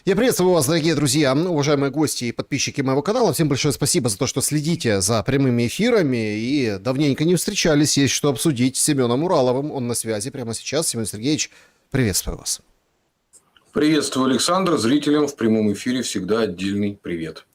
Я приветствую вас, дорогие друзья, уважаемые гости и подписчики моего канала. Всем большое спасибо за то, что следите за прямыми эфирами и давненько не встречались. Есть что обсудить с Семеном Ураловым. Он на связи прямо сейчас. Семен Сергеевич, приветствую вас. Приветствую, Александр. Зрителям в прямом эфире всегда отдельный привет.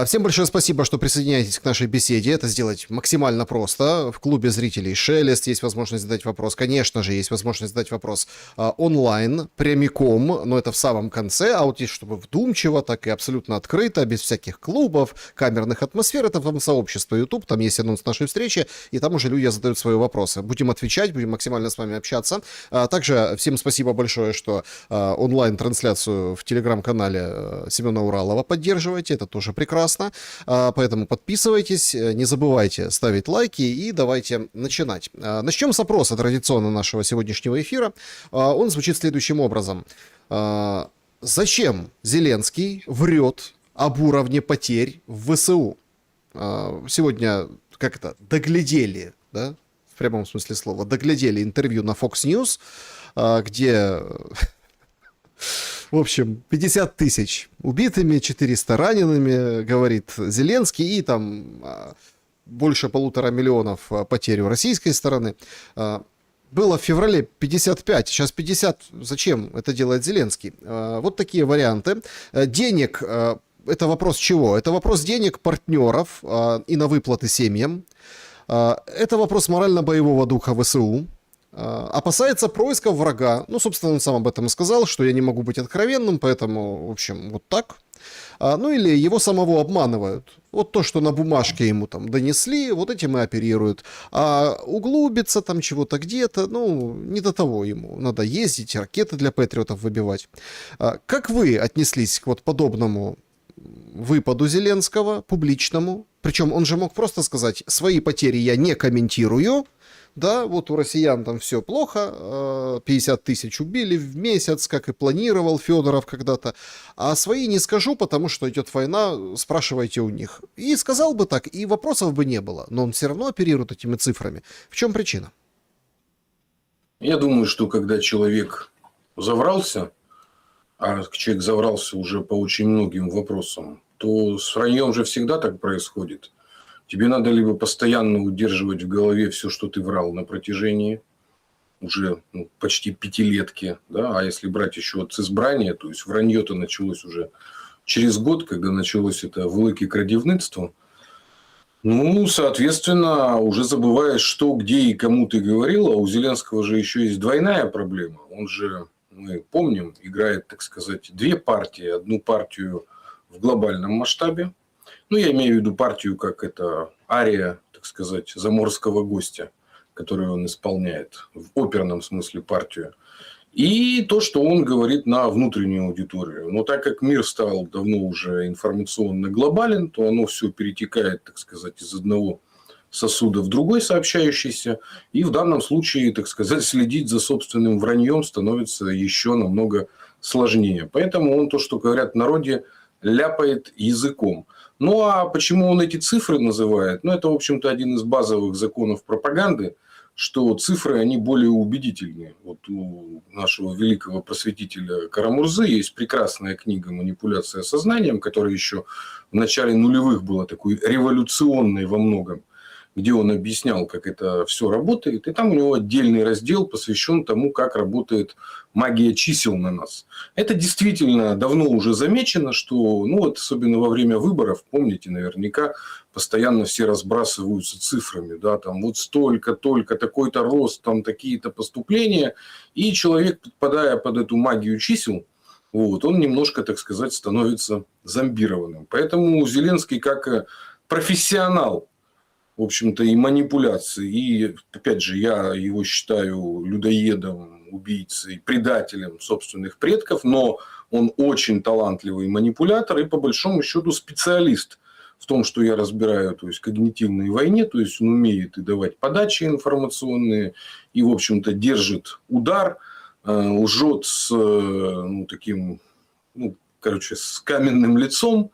Всем большое спасибо, что присоединяетесь к нашей беседе. Это сделать максимально просто. В клубе зрителей «Шелест» есть возможность задать вопрос. Конечно же, есть возможность задать вопрос онлайн, прямиком, но это в самом конце. А вот если чтобы вдумчиво, так и абсолютно открыто, без всяких клубов, камерных атмосфер, это в сообщество YouTube. Там есть анонс нашей встречи, и там уже люди задают свои вопросы. Будем отвечать, будем максимально с вами общаться. Также всем спасибо большое, что онлайн-трансляцию в телеграм-канале Семена Уралова поддерживаете. Это тоже прекрасно, поэтому подписывайтесь, не забывайте ставить лайки и давайте начинать. Начнем с опроса традиционно нашего сегодняшнего эфира. Он звучит следующим образом. Зачем Зеленский врет об уровне потерь в ВСУ? Сегодня как-то доглядели, да, в прямом смысле слова, доглядели интервью на Fox News, где... В общем, 50 тысяч убитыми, 400 ранеными, говорит Зеленский, и там больше 1,5 миллиона потерь у российской стороны. Было в феврале 55, сейчас 50. Зачем это делает Зеленский? Вот такие варианты. Денег, это вопрос чего? Это вопрос денег, партнеров и на выплаты семьям. Это вопрос морально-боевого духа ВСУ. Опасается происков врага. Ну, собственно, он сам об этом и сказал, что я не могу быть откровенным, поэтому, в общем, вот так. Ну, или его самого обманывают. Вот то, что на бумажке ему там донесли, вот этим и оперируют. А углубиться там чего-то где-то, ну, не до того ему. Надо ездить, ракеты для патриотов выбивать. Как вы отнеслись к вот подобному выпаду Зеленского, публичному? Причем он же мог просто сказать, свои потери я не комментирую. Да, вот у россиян там все плохо, 50 тысяч убили в месяц, как и планировал Федоров когда-то, а свои не скажу, потому что идет война, спрашивайте у них. И сказал бы так, и вопросов бы не было, но он все равно оперирует этими цифрами. В чем причина? Я думаю, что когда человек заврался, а человек заврался уже по очень многим вопросам, то с враньем же всегда так происходит. Тебе надо либо постоянно удерживать в голове все, что ты врал на протяжении уже почти пятилетки, да, а если брать еще от избрания, то есть вранье-то началось уже через год, когда началось это великое крадівництво, ну, соответственно, уже забываешь, что, где и кому ты говорил, а у Зеленского же еще есть двойная проблема. Он же, мы помним, играет, так сказать, две партии. Одну партию в глобальном масштабе, ну, я имею в виду партию, как это ария, так сказать, заморского гостя, которую он исполняет, в оперном смысле партию. И то, что он говорит на внутреннюю аудиторию. Но так как мир стал давно уже информационно глобален, то оно все перетекает, так сказать, из одного сосуда в другой сообщающийся. И в данном случае, так сказать, следить за собственным враньем становится еще намного сложнее. Поэтому он то, что говорят в народе, ляпает языком. Ну, а почему он эти цифры называет? Ну, это, в общем-то, один из базовых законов пропаганды, что цифры, они более убедительные. Вот у нашего великого просветителя Карамурзы есть прекрасная книга «Манипуляция сознанием», которая еще в начале нулевых была такой революционной во многом, где он объяснял, как это все работает. И там у него отдельный раздел посвящен тому, как работает магия чисел на нас. Это действительно давно уже замечено, что, ну вот особенно во время выборов, помните наверняка, постоянно все разбрасываются цифрами. Да, там вот столько, только, такой-то рост, там такие-то поступления. И человек, подпадая под эту магию чисел, вот, он немножко, так сказать, становится зомбированным. Поэтому Зеленский как профессионал, в общем-то, и манипуляции. И, опять же, я его считаю людоедом, убийцей, предателем собственных предков, но он очень талантливый манипулятор и, по большому счету, специалист в том, что я разбираю, то есть, когнитивной войне, то есть, он умеет и давать подачи информационные, и, в общем-то, держит удар, лжет с таким, с каменным лицом,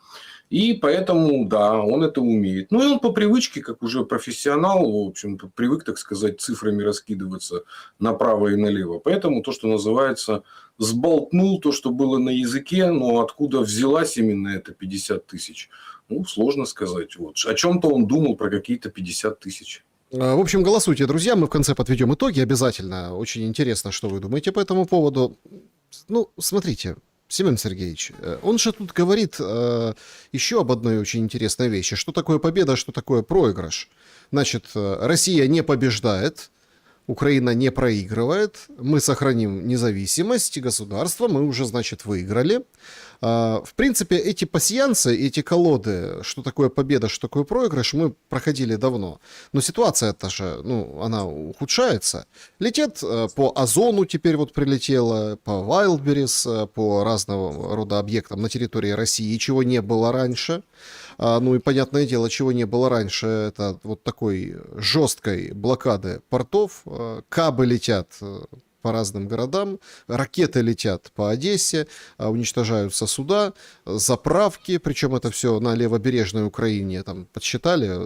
И поэтому, да, он это умеет. Ну, и он по привычке, как уже профессионал, в общем, привык, так сказать, цифрами раскидываться направо и налево. Поэтому то, что называется, сболтнул то, что было на языке, но откуда взялась именно эта 50 тысяч, ну, сложно сказать. Вот. О чем-то он думал про какие-то 50 тысяч. В общем, голосуйте, друзья, мы в конце подведем итоги обязательно. Очень интересно, что вы думаете по этому поводу. Ну, смотрите, Семен Сергеевич, он же тут говорит еще об одной очень интересной вещи. Что такое победа, что такое проигрыш? Значит, Россия не побеждает, Украина не проигрывает, мы сохраним независимость государства, мы уже, значит, выиграли. В принципе, эти пасьянсы, эти колоды, что такое победа, что такое проигрыш, мы проходили давно. Но ситуация-то же, ну, она ухудшается. Летят по Озону, теперь вот прилетело, по Wildberries, по разного рода объектам на территории России, чего не было раньше. Ну и понятное дело, чего не было раньше, это вот такой жесткой блокады портов. Кабы летят по разным городам, ракеты летят по Одессе, уничтожаются суда, заправки, причем это все на левобережной Украине, там подсчитали,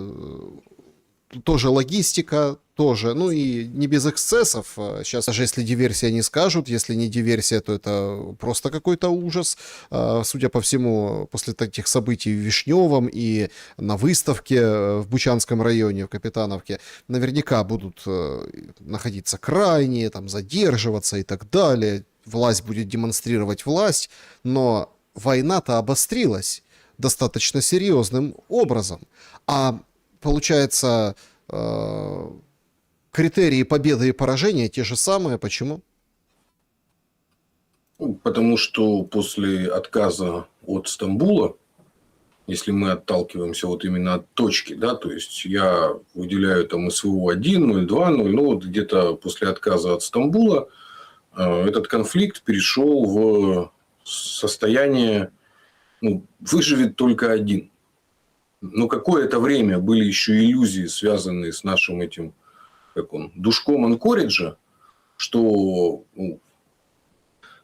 тоже логистика, тоже, ну и не без эксцессов. Сейчас даже если диверсия не скажут, если не диверсия, то это просто какой-то ужас. Судя по всему, после таких событий в Вишневом и на выставке в Бучанском районе, в Капитановке, наверняка будут находиться крайние, там, задерживаться и так далее. Власть будет демонстрировать власть, но война-то обострилась достаточно серьезным образом. А получается, критерии победы и поражения те же самые. Почему? Потому что после отказа от Стамбула, если мы отталкиваемся вот именно от точки, да, то есть я выделяю там СВО-1, 0,2, 0, ну вот где-то после отказа от Стамбула этот конфликт перешел в состояние, ну, выживет только один. Но какое-то время были еще иллюзии, связанные с нашим этим, как он, Душком Анкориджа, что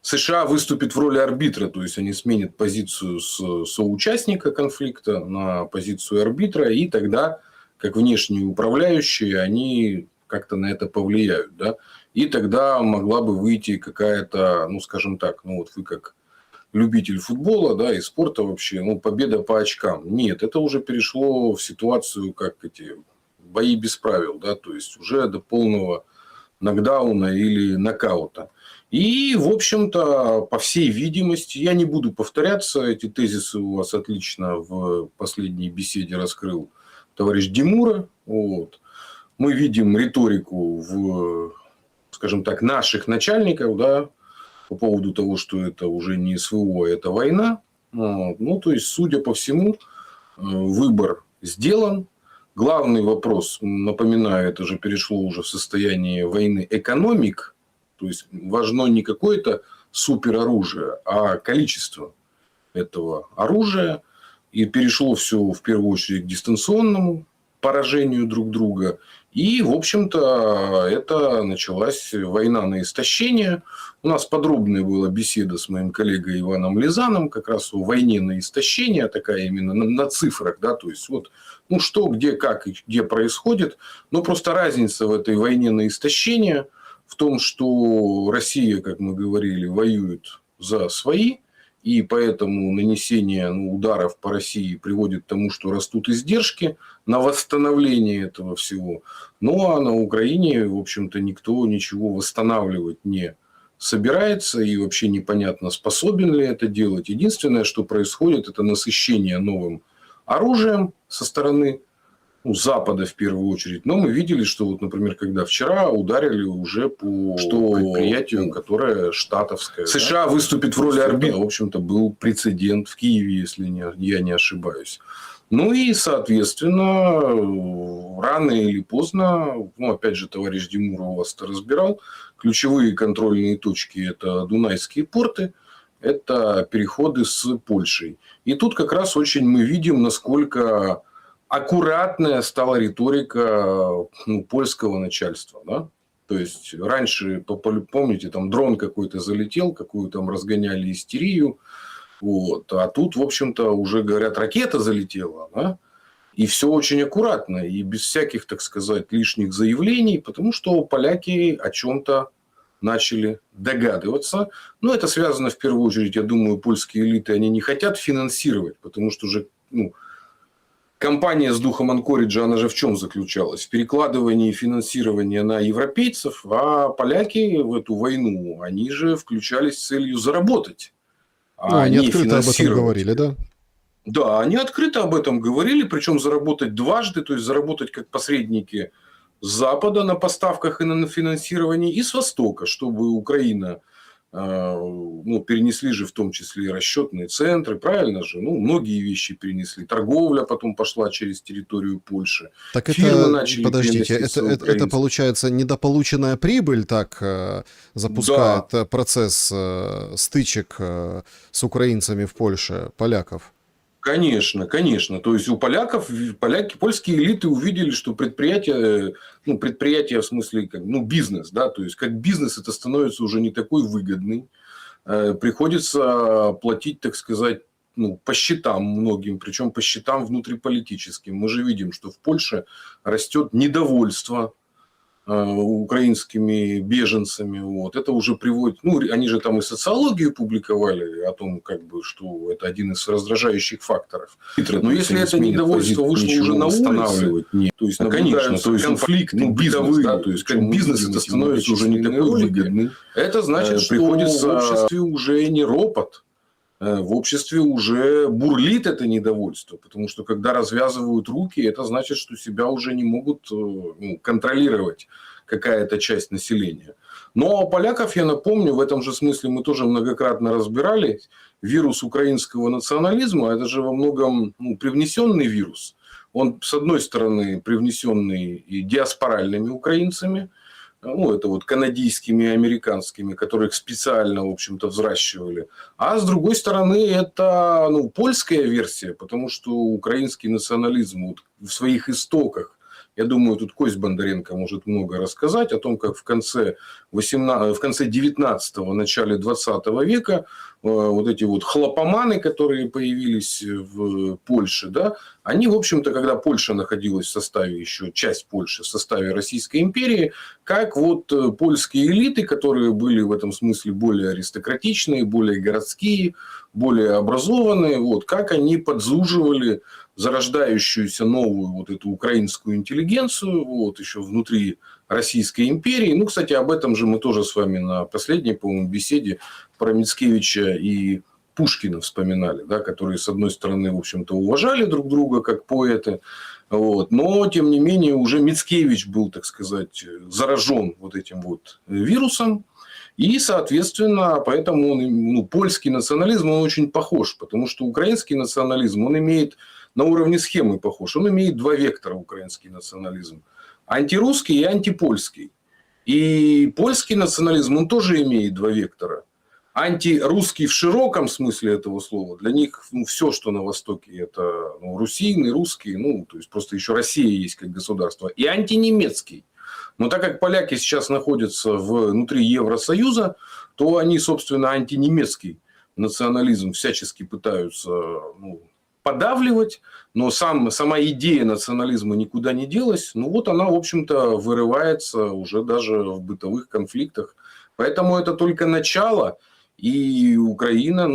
США выступит в роли арбитра, то есть они сменят позицию соучастника конфликта на позицию арбитра, и тогда, как внешние управляющие, они как-то на это повлияют, да, и тогда могла бы выйти какая-то, ну, скажем так, ну, вот вы как любитель футбола, да, и спорта вообще, ну, победа по очкам. Нет, это уже перешло в ситуацию, как эти бои без правил, да, то есть уже до полного нокдауна или нокаута. И, в общем-то, по всей видимости, я не буду повторяться, эти тезисы у вас отлично в последней беседе раскрыл товарищ Димура. Вот. Мы видим риторику в, скажем так, наших начальников, да, по поводу того, что это уже не СВО, а это война. Ну, то есть, судя по всему, выбор сделан. Главный вопрос, напоминаю, это же перешло уже в состояние войны экономик. То есть, важно не какое-то супероружие, а количество этого оружия. И перешло все в первую очередь к дистанционному поражению друг друга. И, в общем-то, это началась война на истощение. У нас подробная была беседа с моим коллегой Иваном Лизаном как раз о войне на истощение, такая именно на цифрах, да, то есть вот, ну, что, где, как и где происходит. Но просто разница в этой войне на истощение в том, что Россия, как мы говорили, воюет за свои, и поэтому нанесение ударов по России приводит к тому, что растут издержки на восстановление этого всего. Ну, а на Украине, в общем-то, никто ничего восстанавливать не собирается. И вообще непонятно, способен ли это делать. Единственное, что происходит, это насыщение новым оружием со стороны Запада в первую очередь. Но мы видели, что, вот, например, когда вчера ударили уже по предприятию, которое штатовское. США, да, выступит в роли арбитра. В общем-то, был прецедент в Киеве, если я не ошибаюсь. Ну и, соответственно, рано или поздно, ну, опять же, товарищ Димуров вас это разбирал, ключевые контрольные точки – это Дунайские порты, это переходы с Польшей. И тут как раз очень мы видим, насколько аккуратная стала риторика польского начальства. Да? То есть, раньше, помните, там дрон какой-то залетел, какую там разгоняли истерию. Вот. А тут, в общем-то, уже, говорят, ракета залетела, да? И все очень аккуратно, и без всяких, так сказать, лишних заявлений, потому что поляки о чем-то начали догадываться. Но это связано, в первую очередь, я думаю, польские элиты, они не хотят финансировать, потому что уже кампания с духом Анкориджа, она же в чем заключалась? В перекладывании финансирования на европейцев, а поляки в эту войну, они же включались с целью заработать, Ну, а они не открыто об этом финансировать. говорили, да? Да, они открыто об этом говорили, причем заработать дважды, то есть заработать как посредники с Запада на поставках и на финансировании, и с Востока, чтобы Украина, перенесли же в том числе и расчетные центры, правильно же? Многие вещи перенесли. Торговля потом пошла через территорию Польши. Так Фирмы это, начали подождите, переноситься это получается недополученная прибыль так запускает Да, процесс стычек с украинцами в Польше, поляков? конечно, конечно. То есть у поляков, польские элиты увидели, что предприятие в смысле, бизнес, да, то есть как бизнес это становится уже не такой выгодный. Приходится платить, так сказать, по счетам многим, причем по счетам внутриполитическим. Мы же видим, что в Польше растет недовольство украинскими беженцами. Вот. Это уже приводит... они же там и социологию публиковали о том, что это один из раздражающих факторов. Но если это недовольство вышло уже на улице, то есть, конечно, то есть конфликты бытовые, да, то есть как бизнес это становится уже не такой выгодный, это значит, что приходится в обществе уже не ропот, в обществе уже бурлит это недовольство, потому что когда развязывают руки, это значит, что себя уже не могут контролировать какая-то часть населения. Но поляков, я напомню, в этом же смысле мы тоже многократно разбирали, вирус украинского национализма, это же во многом привнесенный вирус. Он, с одной стороны, привнесенный и диаспоральными украинцами, это вот канадийскими и американскими, которых специально, в общем-то, взращивали. А с другой стороны, это польская версия, потому что украинский национализм в своих истоках, я думаю, тут Кость Бондаренко может много рассказать о том, как в конце 19-го, начале 20 века вот эти вот хлопоманы, которые появились в Польше, да, они, в общем-то, когда Польша находилась в составе, еще часть Польши в составе Российской империи, как вот польские элиты, которые были в этом смысле более аристократичные, более городские, более образованные, как они подзуживали зарождающуюся новую вот эту украинскую интеллигенцию, еще внутри Российской империи. Кстати, об этом же мы тоже с вами на последней, по-моему, беседе про Мицкевича и Пушкина вспоминали, да, которые, с одной стороны, в общем-то, уважали друг друга как поэты, но, тем не менее, уже Мицкевич был, так сказать, заражен вот этим вот вирусом, и, соответственно, поэтому польский национализм, он очень похож, потому что украинский национализм, он имеет на уровне схемы похож, он имеет два вектора, украинский национализм, антирусский и антипольский. И польский национализм, он тоже имеет два вектора. Антирусский в широком смысле этого слова. Для них все, что на Востоке, это русины, русские, то есть просто еще Россия есть как государство. И антинемецкий. Но так как поляки сейчас находятся внутри Евросоюза, то они, собственно, антинемецкий национализм всячески пытаются подавливать, но сама идея национализма никуда не делась. Она, в общем-то, вырывается уже даже в бытовых конфликтах. Поэтому это только начало. И Украина,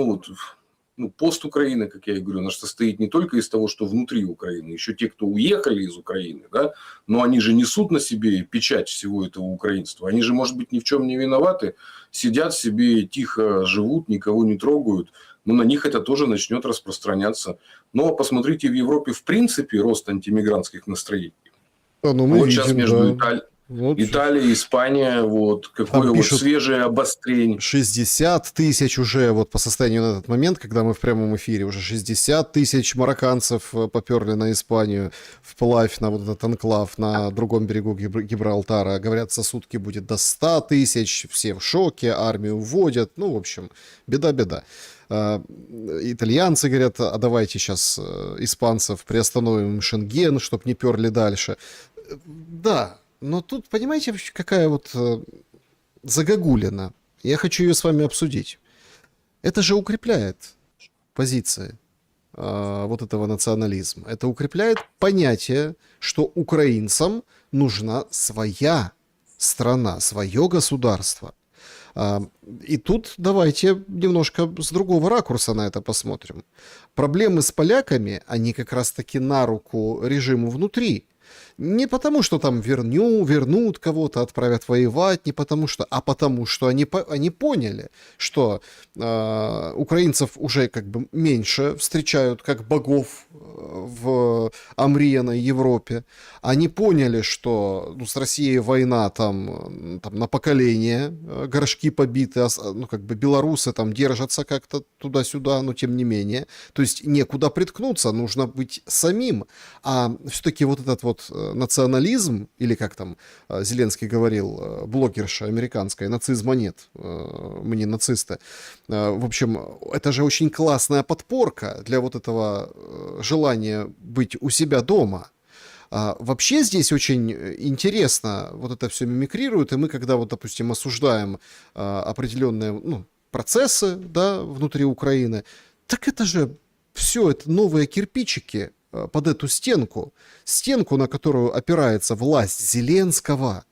пост Украины, как я и говорю, она состоит не только из того, что внутри Украины, еще те, кто уехали из Украины, да, но они же несут на себе печать всего этого украинства. Они же, может быть, ни в чем не виноваты, сидят себе, тихо живут, никого не трогают, но на них это тоже начнет распространяться. Но посмотрите, в Европе в принципе рост антимигрантских настроений. Мы видим, сейчас между да. Италия, Испания, какое пишут свежее обострение. 60 тысяч уже по состоянию на этот момент, когда мы в прямом эфире, уже 60 тысяч марокканцев поперли на Испанию вплавь на вот этот анклав на другом берегу Гибралтара. Говорят, за сутки будет до 100 тысяч, все в шоке, армию вводят. В общем, беда-беда. Итальянцы говорят, а давайте сейчас испанцев приостановим Шенген, чтобы не перли дальше. Да, но тут, понимаете, какая загогулина. Я хочу ее с вами обсудить. Это же укрепляет позиции вот этого национализма. Это укрепляет понятие, что украинцам нужна своя страна, свое государство. И тут давайте немножко с другого ракурса на это посмотрим. Проблемы с поляками, они как раз-таки на руку режиму внутри. Не потому, что там вернут кого-то, отправят воевать, не потому что, а потому что они поняли, что украинцев уже как бы меньше встречают как богов в омриянной Европе. Они поняли, что с Россией война там на поколение, горшки побиты, ну как бы белорусы там держатся как-то туда-сюда, но тем не менее. То есть некуда приткнуться, нужно быть самим. А все-таки вот этот вот национализм, или как там Зеленский говорил, блогерша американская, нацизма нет, мы не нацисты. В общем, это же очень классная подпорка для вот этого желания быть у себя дома. Вообще здесь очень интересно вот это все мимикрирует, и мы, когда вот, допустим, осуждаем определенные процессы, да, внутри Украины, так это же все, это новые кирпичики под эту стенку, на которую опирается власть Зеленского.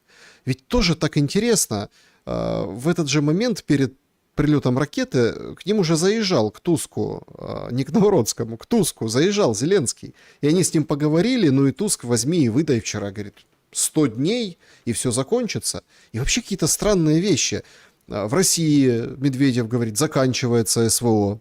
Ведь тоже так интересно, в этот же момент перед прилетом ракеты к ним уже заезжал, к Туску, не к Новороцкому, к Туску заезжал Зеленский. И они с ним поговорили, ну и Туск возьми и выдай вчера, говорит, 100 дней, и все закончится. И вообще какие-то странные вещи. В России Медведев говорит, заканчивается СВО.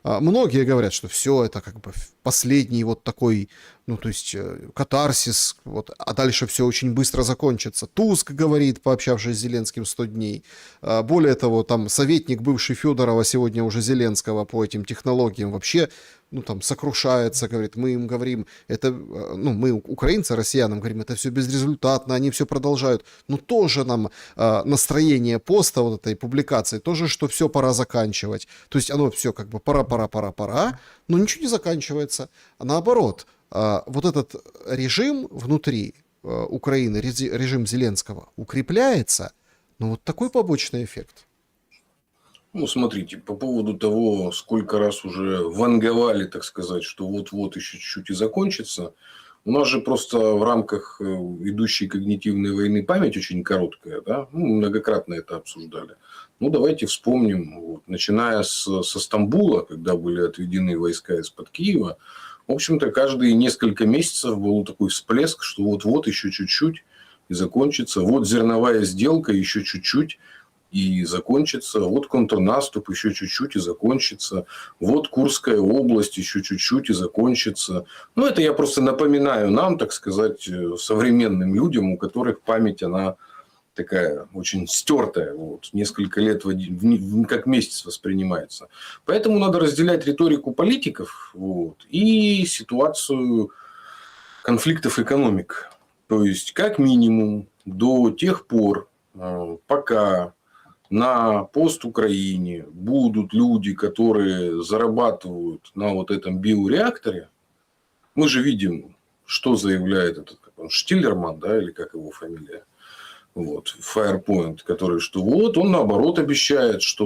Многие говорят, что все это как бы последний вот такой, то есть катарсис, вот, а дальше все очень быстро закончится. Туск говорит, пообщавшись с Зеленским 100 дней. Более того, там советник бывший Федорова, сегодня уже Зеленского по этим технологиям вообще, сокрушается, говорит, мы им говорим, это, мы, украинцы, россиянам говорим, это все безрезультатно, они все продолжают. Но тоже нам настроение поста, вот этой публикации, тоже, что все пора заканчивать. То есть оно все как бы пора, но ничего не заканчивается. А наоборот, вот этот режим внутри Украины, режим Зеленского, укрепляется, но вот такой побочный эффект. Смотрите, по поводу того, сколько раз уже ванговали, так сказать, что вот-вот еще чуть-чуть и закончится, у нас же просто в рамках идущей когнитивной войны память очень короткая, да, многократно это обсуждали. Давайте вспомним, начиная со Стамбула, когда были отведены войска из-под Киева, в общем-то, каждые несколько месяцев был такой всплеск, что вот-вот еще чуть-чуть и закончится, вот зерновая сделка еще чуть-чуть и закончится, вот контрнаступ еще чуть-чуть и закончится, вот Курская область еще чуть-чуть и закончится. Это я просто напоминаю нам, так сказать, современным людям, у которых память, она такая очень стертая, несколько лет как месяц воспринимается. Поэтому надо разделять риторику политиков и ситуацию конфликтов экономик. То есть, как минимум, до тех пор, пока на Постукраине будут люди, которые зарабатывают на вот этом биореакторе, мы же видим, что заявляет этот Штиллерман, да, или как его фамилия, Firepoint, который, что он наоборот обещает, что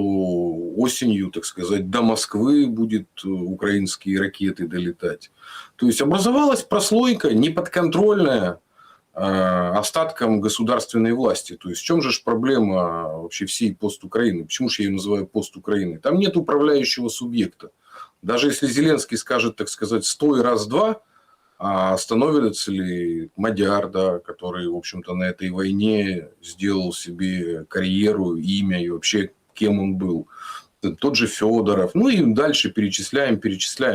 осенью, так сказать, до Москвы будет украинские ракеты долетать. То есть образовалась прослойка неподконтрольная остаткам государственной власти. То есть в чем же проблема вообще всей Постукраины? Почему же я ее называю Постукраиной? Там нет управляющего субъекта. Даже если Зеленский скажет, так сказать, 100 и раз-два, а становится ли Мадяр, да, который, в общем-то, на этой войне сделал себе карьеру, имя и вообще кем он был. Тот же Федоров. И дальше перечисляем.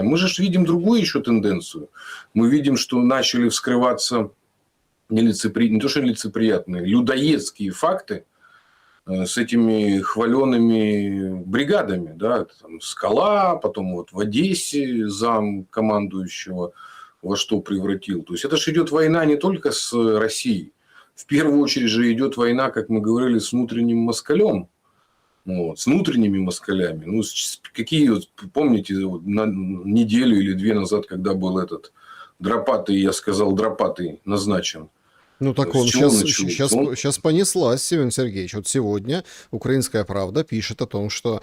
Мы же видим другую еще тенденцию. Мы видим, что начали вскрываться не то что лицеприятные, людоедские факты с этими хваленными бригадами. Да? Там Скала, потом в Одессе зам командующего во что превратил. То есть это же идет война не только с Россией. В первую очередь же идет война, как мы говорили, с внутренним москалем. С внутренними москалями. Какие, помните, на неделю или две назад, когда был этот Дропатый, я сказал, Дропатый назначен. Так он сейчас понеслась, Семен Сергеевич. Вот сегодня «Украинская правда» пишет о том, что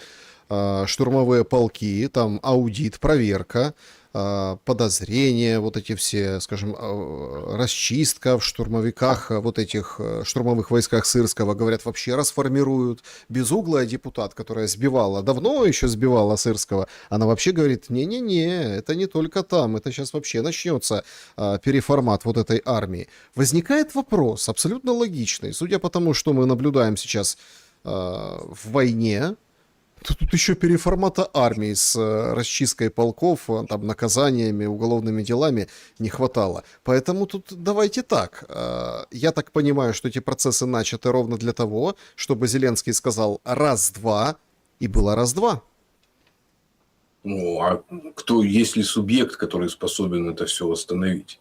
штурмовые полки, там аудит, проверка, подозрения, вот эти все, скажем, расчистка в штурмовиках, вот этих штурмовых войсках Сырского, говорят, вообще расформируют. Безуглая депутат, которая сбивала, давно еще сбивала Сырского, она вообще говорит, не-не-не, это не только там, это сейчас вообще начнется переформат вот этой армии. Возникает вопрос, абсолютно логичный, судя по тому, что мы наблюдаем сейчас в войне, тут еще переформата армии с расчисткой полков, там, наказаниями, уголовными делами не хватало. Поэтому тут давайте так. Я так понимаю, что эти процессы начаты ровно для того, чтобы Зеленский сказал раз-два, и было раз-два. Ну, а кто, есть ли субъект, который способен это все восстановить?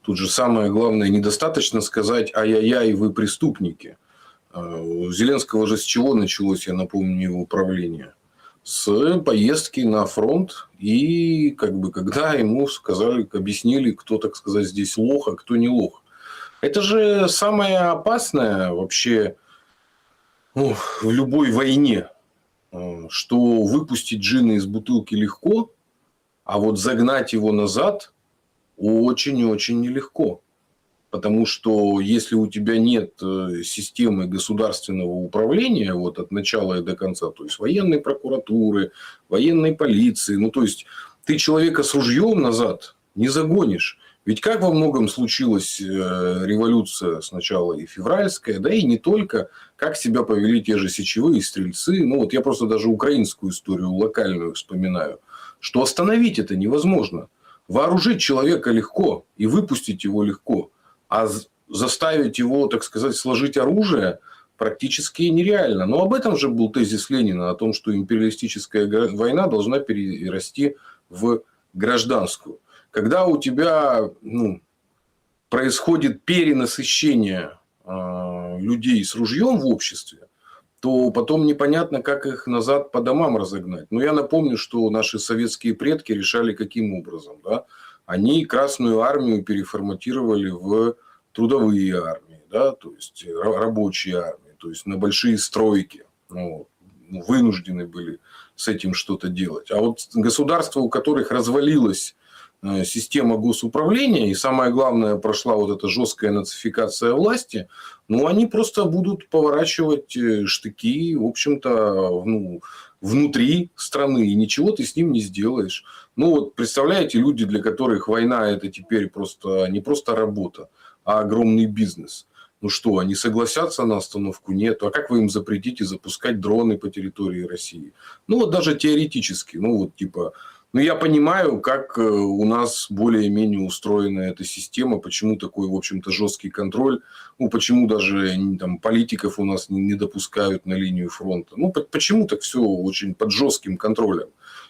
Тут же самое главное, недостаточно сказать «ай-яй-яй, вы преступники». У Зеленского же с чего началось, я напомню, его управление? С поездки на фронт. И как бы, когда ему сказали, объяснили, кто, так сказать, здесь лох, а кто не лох. Это же самое опасное вообще в любой войне. Что выпустить джина из бутылки легко, а вот загнать его назад очень и очень нелегко. Потому что если у тебя нет системы государственного управления вот от начала и до конца, то есть военной прокуратуры, военной полиции, ну то есть ты человека с ружьем назад не загонишь. Ведь как во многом случилась революция сначала и февральская, да и не только, как себя повели те же сечевые стрельцы. Ну вот я просто даже украинскую историю локальную вспоминаю, что остановить это невозможно. Вооружить человека легко и выпустить его легко. А заставить его, так сказать, сложить оружие практически нереально. Но об этом же был тезис Ленина, о том, что империалистическая война должна перерасти в гражданскую. Когда у тебя происходит перенасыщение людей с ружьем в обществе, то потом непонятно, как их назад по домам разогнать. Но я напомню, что наши советские предки решали каким образом. Да? Они Красную армию переформатировали в трудовые армии, да? То есть рабочие армии, то есть на большие стройки. Вынуждены были с этим что-то делать. А вот государства, у которых развалилась система госуправления, и самое главное, прошла вот эта жесткая нацификация власти, они просто будут поворачивать штыки, в общем-то, внутри страны, и ничего ты с ним не сделаешь. Вот представляете, люди, для которых война это теперь просто не просто работа, а огромный бизнес. Что, они согласятся на остановку? Нет. А как вы им запретите запускать дроны по территории России? Даже теоретически. Я понимаю, как у нас более-менее устроена эта система, почему такой, в общем-то, жесткий контроль, почему даже там, политиков у нас не допускают на линию фронта. Почему так все очень под жестким контролем?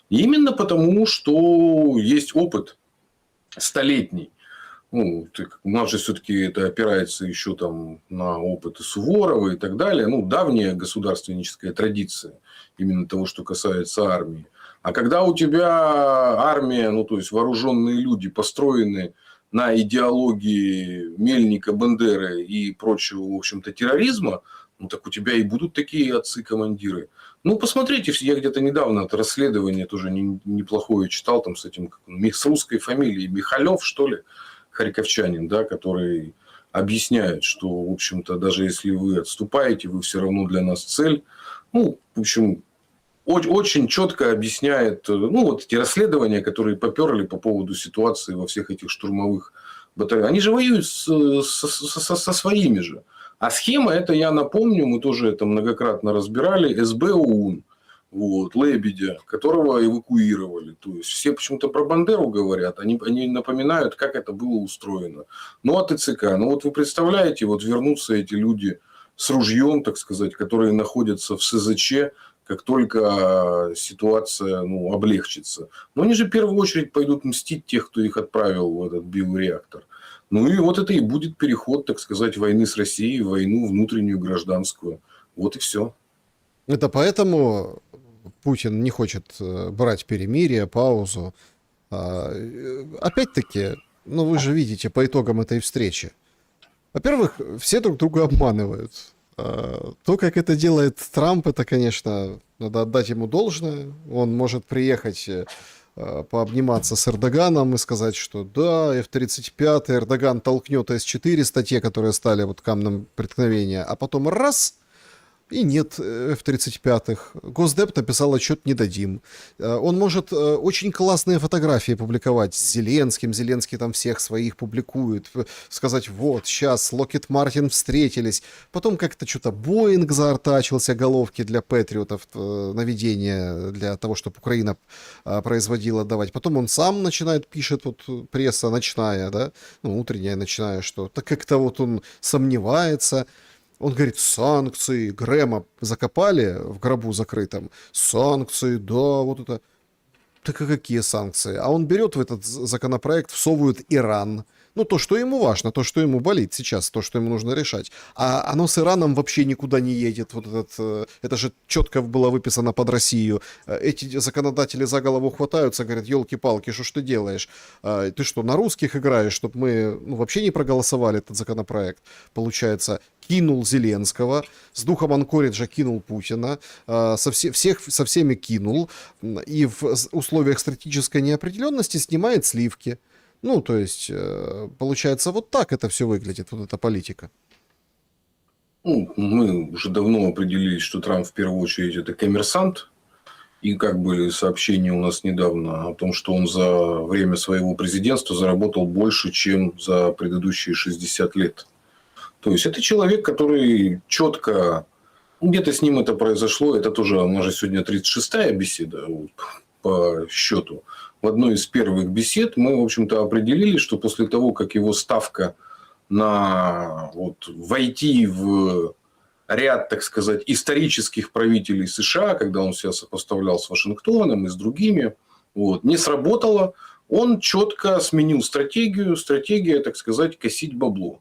Именно потому, что есть опыт столетний. У нас же все-таки это опирается еще там на опыты Суворова и так далее. Давняя государственническая традиция именно того, что касается армии. А когда у тебя армия, то есть вооруженные люди, построены на идеологии Мельника, Бандеры и прочего, в общем-то, терроризма, так у тебя и будут такие отцы-командиры. Посмотрите, я где-то недавно это расследование тоже неплохое читал, там с этим, с русской фамилией, Михалев, что ли, харьковчанин, да, который объясняет, что, в общем-то, даже если вы отступаете, вы все равно для нас цель. В общем, очень четко объясняет, вот эти расследования, которые поперли по поводу ситуации во всех этих штурмовых батальонах. Они же воюют со своими же. А схема, это я напомню, мы тоже это многократно разбирали, СБ ОУН, Лебедя, которого эвакуировали. То есть все почему-то про Бандеру говорят, они напоминают, как это было устроено. А ТЦК, вы представляете, вернутся эти люди с ружьем, так сказать, которые находятся в СЗЧ, как только ситуация облегчится. Но они же в первую очередь пойдут мстить тех, кто их отправил в этот биореактор. И вот это и будет переход, так сказать, войны с Россией в войну внутреннюю, гражданскую. Вот и все. Это поэтому Путин не хочет брать перемирие, паузу. Опять-таки, вы же видите по итогам этой встречи. Во-первых, все друг друга обманывают. То, как это делает Трамп, это, конечно, Надо отдать ему должное. Он может приехать пообниматься с Эрдоганом и сказать, что да, F-35, Эрдоган толкнет С-400, те, которые стали вот камнем преткновения, а потом раз, и нет F-35. Госдеп написал отчет «не дадим». Он может очень классные фотографии публиковать с Зеленским. Зеленский там всех своих публикует. Сказать, вот, сейчас Локхид Мартин встретились. Потом как-то что-то Боинг заортачился, головки для патриотов, наведение для того, чтобы Украина производила давать. Потом он сам начинает, пишет, вот пресса ночная, да, ну, утренняя ночная, что так как-то вот он сомневается. Он говорит, санкции, Грэма закопали в гробу закрытом. Санкции, да, вот это. Так а какие санкции? А он берет в этот законопроект, всовывает Иран. Ну, то, что ему важно, то, что ему болит сейчас, то, что ему нужно решать. А оно с Ираном вообще никуда не едет. Вот это же четко было выписано под Россию. Эти законодатели за голову хватаются, говорят, елки-палки, что ж ты делаешь? Ты что, на русских играешь, чтобы мы вообще не проголосовали этот законопроект? Получается, кинул Зеленского, с духом Анкориджа кинул Путина, со всеми кинул, и в условиях стратегической неопределенности снимает сливки. Ну, то есть, получается, вот так это все выглядит, вот эта политика. Ну, мы уже давно определились, что Трамп в первую очередь это коммерсант. И как были сообщения у нас недавно о том, что он за время своего президентства заработал больше, чем за предыдущие 60 лет. То есть, это человек, который четко... Где-то с ним это произошло. Это тоже, у нас же сегодня 36-я беседа по счету. В одной из первых бесед мы, в общем-то, определили, что после того, как его ставка на войти в ряд, так сказать, исторических правителей США, когда он себя сопоставлял с Вашингтоном и с другими, не сработала, он четко сменил стратегию. Стратегия, так сказать, косить бабло.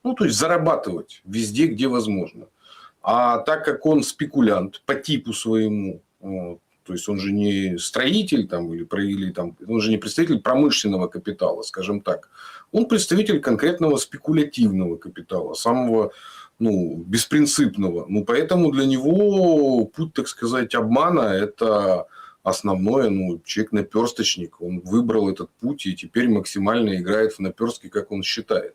Ну, то есть, зарабатывать везде, где возможно. А так как он спекулянт по типу своему, то есть, он же не строитель, он же не представитель промышленного капитала, скажем так. Он представитель конкретного спекулятивного капитала, самого беспринципного. Поэтому для него путь, так сказать, обмана – это основное. Человек наперсточник. Он выбрал этот путь и теперь максимально играет в наперстке, как он считает.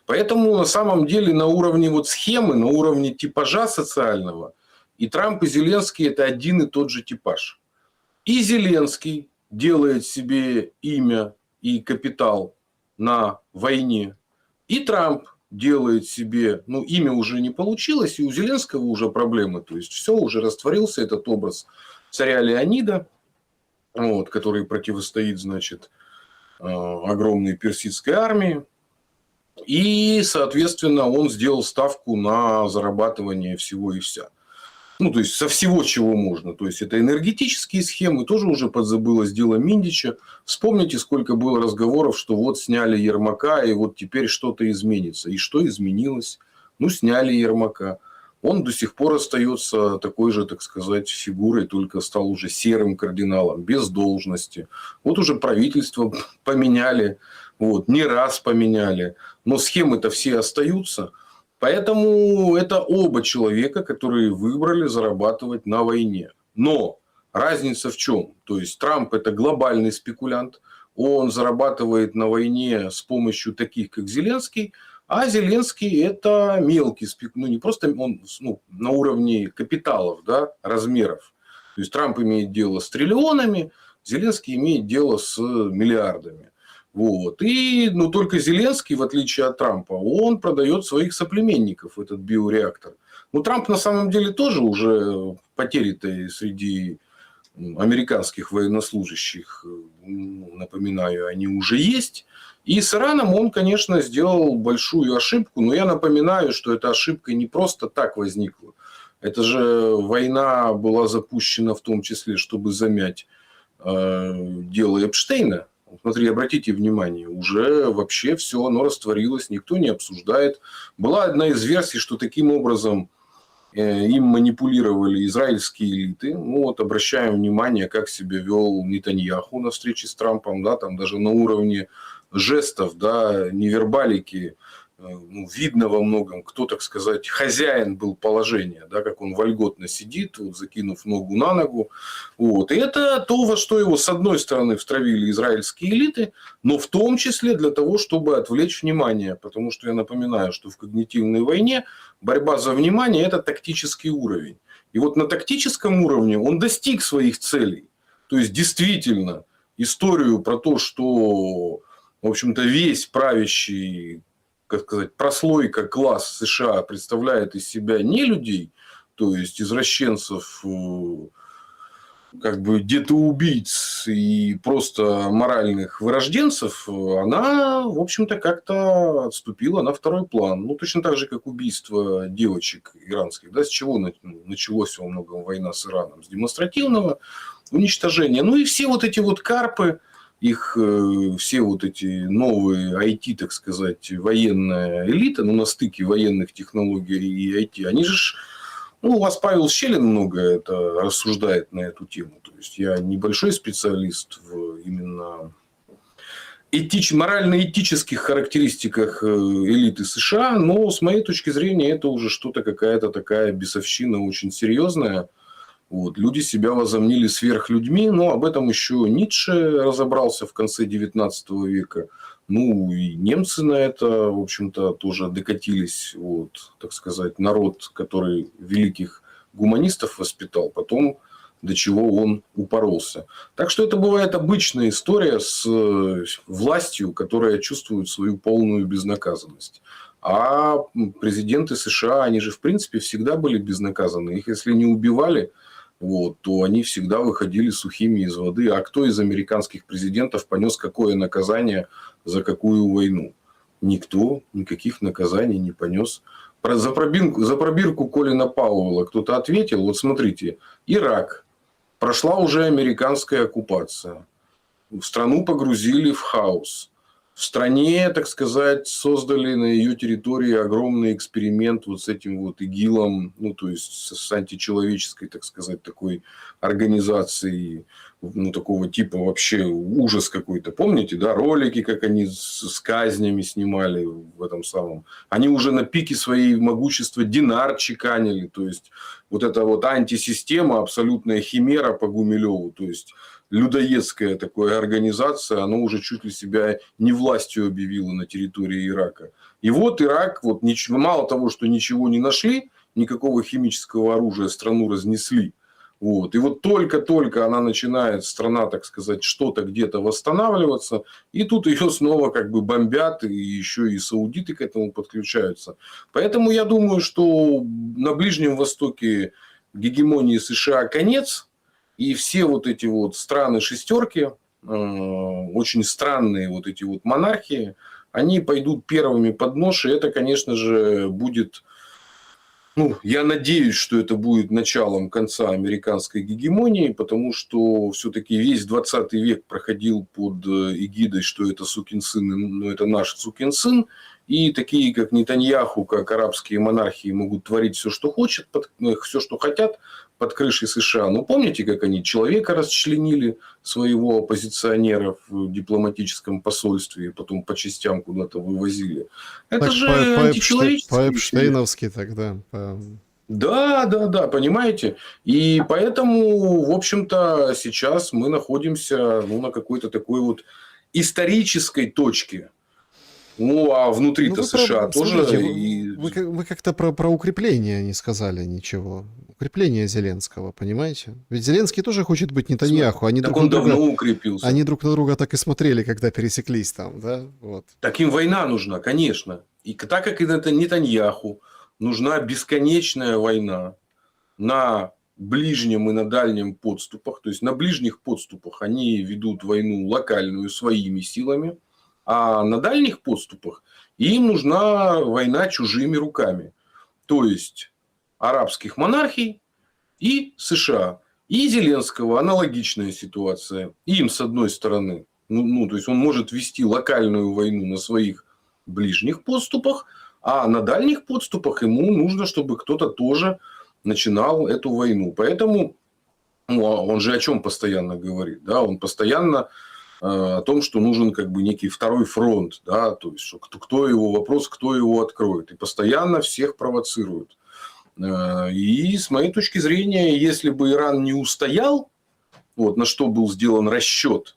Поэтому на самом деле на уровне схемы, на уровне типажа социального и Трамп, и Зеленский – это один и тот же типаж. И Зеленский делает себе имя и капитал на войне. И Трамп делает себе, имя уже не получилось, и у Зеленского уже проблемы. То есть, все, уже растворился этот образ царя Леонида, который противостоит, значит, огромной персидской армии. И, соответственно, он сделал ставку на зарабатывание всего и вся. То есть, со всего, чего можно. То есть, это энергетические схемы, тоже уже подзабылось дело Миндича. Вспомните, сколько было разговоров, что сняли Ермака, и теперь что-то изменится. И что изменилось? Сняли Ермака. Он до сих пор остается такой же, так сказать, фигурой, только стал уже серым кардиналом, без должности. Уже правительство поменяли, не раз поменяли. Но схемы-то все остаются. Поэтому это оба человека, которые выбрали зарабатывать на войне. Но разница в чем? То есть, Трамп – это глобальный спекулянт. Он зарабатывает на войне с помощью таких, как Зеленский. А Зеленский – это мелкий спекулянт. Не просто он на уровне капиталов, размеров. То есть, Трамп имеет дело с триллионами, Зеленский имеет дело с миллиардами. И только Зеленский, в отличие от Трампа, он продает своих соплеменников, этот биореактор. Трамп на самом деле тоже уже потери-то среди американских военнослужащих, напоминаю, они уже есть. И с Ираном он, конечно, сделал большую ошибку, но я напоминаю, что эта ошибка не просто так возникла. Это же война была запущена в том числе, чтобы замять дело Эпштейна. Смотри, обратите внимание, уже вообще все, оно растворилось, никто не обсуждает. Была одна из версий, что таким образом им манипулировали израильские элиты. Обращаем внимание, как себя вел Нетаньяху на встрече с Трампом, там даже на уровне жестов, невербалики. ну, видно во многом, кто, так сказать, хозяин был положения, да, как он вольготно сидит, вот, закинув ногу на ногу. Вот. И это то, во что его, с одной стороны, втравили израильские элиты, но в том числе для того, чтобы отвлечь внимание. Потому что я напоминаю, что в когнитивной войне борьба за внимание – это тактический уровень. И вот на тактическом уровне он достиг своих целей. То есть, действительно, историю про то, что, в общем-то, весь правящий, как сказать, прослойка, класс США представляет из себя не людей, то есть извращенцев, как бы детоубийц и просто моральных вырожденцев, она, в общем-то, как-то отступила на второй план. Ну, точно так же, как убийство девочек иранских. Да, с чего началась во многом война с Ираном? С демонстративного уничтожения. Ну, и все вот эти вот карпы, их все вот эти новые IT, так сказать, военная элита, ну, на стыке военных технологий и IT, они же, ну, у вас Павел Щелин много это рассуждает на эту тему. То есть, я небольшой специалист в именно морально-этических характеристиках элиты США, но с моей точки зрения это уже что-то, какая-то такая бесовщина очень серьезная. Вот. Люди себя возомнили сверхлюдьми, но об этом еще Ницше разобрался в конце XIX века. Ну, и немцы на это, в общем-то, тоже докатились. Вот, так сказать, народ, который великих гуманистов воспитал, потом до чего он упоролся. Так что это бывает обычная история с властью, которая чувствует свою полную безнаказанность. А президенты США, они же, в принципе, всегда были безнаказаны. Их, если не убивали, вот, то они всегда выходили сухими из воды. А кто из американских президентов понес какое наказание за какую войну? Никто никаких наказаний не понес. За пробирку Колина Пауэлла кто-то ответил. Вот смотрите, Ирак. Прошла уже американская оккупация. Страну погрузили в хаос. В стране, так сказать, создали на ее территории огромный эксперимент вот с этим вот ИГИЛом, ну, то есть с античеловеческой, так сказать, такой организацией, ну, такого типа вообще ужас какой-то. Помните, да, ролики, как они с казнями снимали в этом самом. Они уже на пике своей могущества динар чеканили, то есть вот эта вот антисистема, абсолютная химера по Гумилеву, то есть людоедская такая организация, она уже чуть ли себя не властью объявила на территории Ирака. И вот Ирак, вот мало того, что ничего не нашли, никакого химического оружия, страну разнесли. Вот. И вот только-только она начинает, страна, так сказать, что-то где-то восстанавливаться, и тут ее снова как бы бомбят, и еще и саудиты к этому подключаются. Поэтому я думаю, что на Ближнем Востоке гегемонии США конец, и все вот эти вот страны-шестерки, очень странные вот эти вот монархии, они пойдут первыми под нож, и это, конечно же, будет... Ну, я надеюсь, что это будет началом конца американской гегемонии, потому что все-таки весь 20 век проходил под эгидой, что это сукин сын, но это наш сукин сын. И такие, как Нетаньяху, как арабские монархии, могут творить все, что хочет, все, что хотят под крышей США. Но помните, как они человека расчленили, своего оппозиционера в дипломатическом посольстве, и потом по частям куда-то вывозили? Это Так же античеловечески. по-эпштейновски тогда. Да, понимаете? И поэтому, в общем-то, сейчас мы находимся на какой-то такой вот исторической точке. Ну, а внутри-то США тоже... Смотрите, вы как-то про укрепление не сказали ничего. Укрепление Зеленского, понимаете? Ведь Зеленский тоже хочет быть Нетаньяху. Они так друг он на друга, давно укрепился. Они друг на друга так и смотрели, когда пересеклись там, да? Вот. Так им война нужна, конечно. И так как это Нетаньяху, нужна бесконечная война на ближнем и на дальнем подступах. То есть, на ближних подступах они ведут войну локальную своими силами, а на дальних подступах им нужна война чужими руками. То есть, арабских монархий и США. И Зеленского аналогичная ситуация. Им, с одной стороны, то есть, он может вести локальную войну на своих ближних подступах, а на дальних подступах ему нужно, чтобы кто-то тоже начинал эту войну. Поэтому он же о чем постоянно говорит? Да? Он постоянно о том, что нужен как бы некий второй фронт, да, то есть что кто его вопрос, кто его откроет, и постоянно всех провоцируют. И с моей точки зрения, если бы Иран не устоял, вот на что был сделан расчет,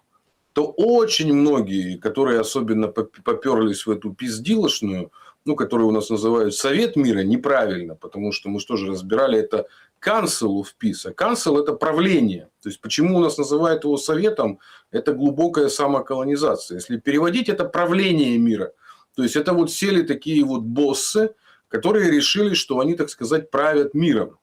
то очень многие, которые особенно поперлись в эту пиздилошную, ну, которую у нас называют Совет мира, неправильно, потому что мы что же разбирали, это Council of Peace. А Council – это правление. То есть, почему у нас называют его Советом, это глубокая самоколонизация. Если переводить, это правление мира. То есть, это вот сели такие вот боссы, которые решили, что они, так сказать, правят миром.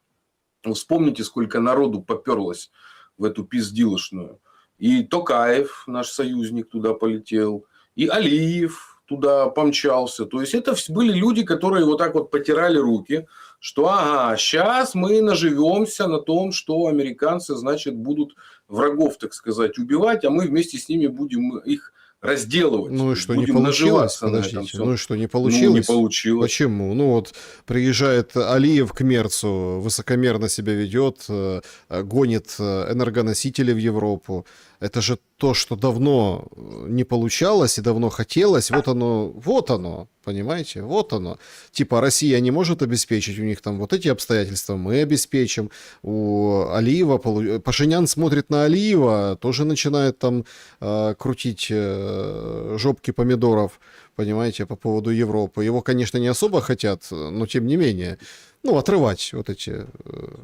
Вспомните, сколько народу поперлось в эту пиздилошную. И Токаев, наш союзник, туда полетел. И Алиев туда помчался. То есть, это были люди, которые вот так вот потирали руки, что ага, сейчас мы наживемся на том, что американцы, значит, будут врагов, так сказать, убивать, а мы вместе с ними будем их разделывать. Ну и что, не будем получилось? наживаться на этом Подождите. всем. Ну и что, не Ну, получилось? не получилось. Почему? Ну вот приезжает Алиев к Мерцу, высокомерно себя ведет, гонит энергоносители в Европу. Это же то, что давно не получалось и давно хотелось. Вот оно, понимаете? Вот оно. Типа Россия не может обеспечить, у них там вот эти обстоятельства, мы обеспечим. У Алиева, Пашинян смотрит на Алиева, тоже начинает там крутить жопки помидоров, понимаете, по поводу Европы. Его, конечно, не особо хотят, но тем не менее. Ну, отрывать вот эти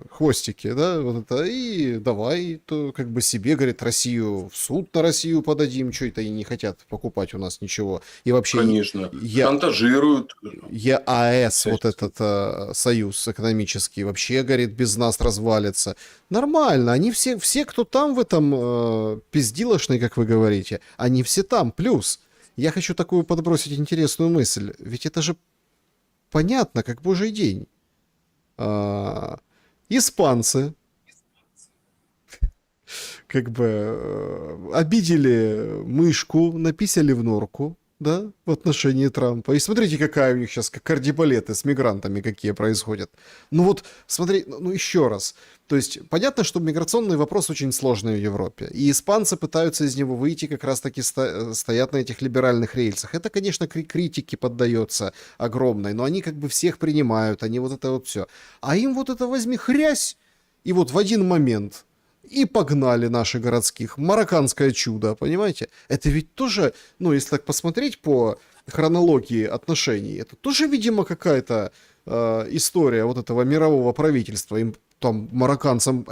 хвостики, да, вот это, и давай, то как бы себе, говорит, Россию, в суд на Россию подадим, что это и не хотят покупать у нас ничего. И вообще, Конечно. Шантажируют. ЕАЭС, вот этот союз экономический, вообще, говорит, без нас развалится. Нормально, они все, кто там в этом пиздилошной, как вы говорите, они все там. Плюс, я хочу такую подбросить интересную мысль, ведь это же понятно, как божий день. Испанцы как бы обидели мышку, написали в норку, да, в отношении Трампа. И смотрите, какая у них сейчас кардибалеты с мигрантами какие происходят. Ну вот, смотри, ну еще раз. То есть, понятно, что миграционный вопрос очень сложный в Европе. И испанцы пытаются из него выйти, как раз-таки стоят на этих либеральных рельсах. Это, конечно, критике поддается огромной, но они как бы всех принимают, они вот это вот все. А им вот это возьми хрясь, и вот в один момент... И погнали наши городских. Марокканское чудо, понимаете? Это ведь тоже, ну, если так посмотреть по хронологии отношений, это тоже, видимо, какая-то история вот этого мирового правительства. Им там, марокканцам,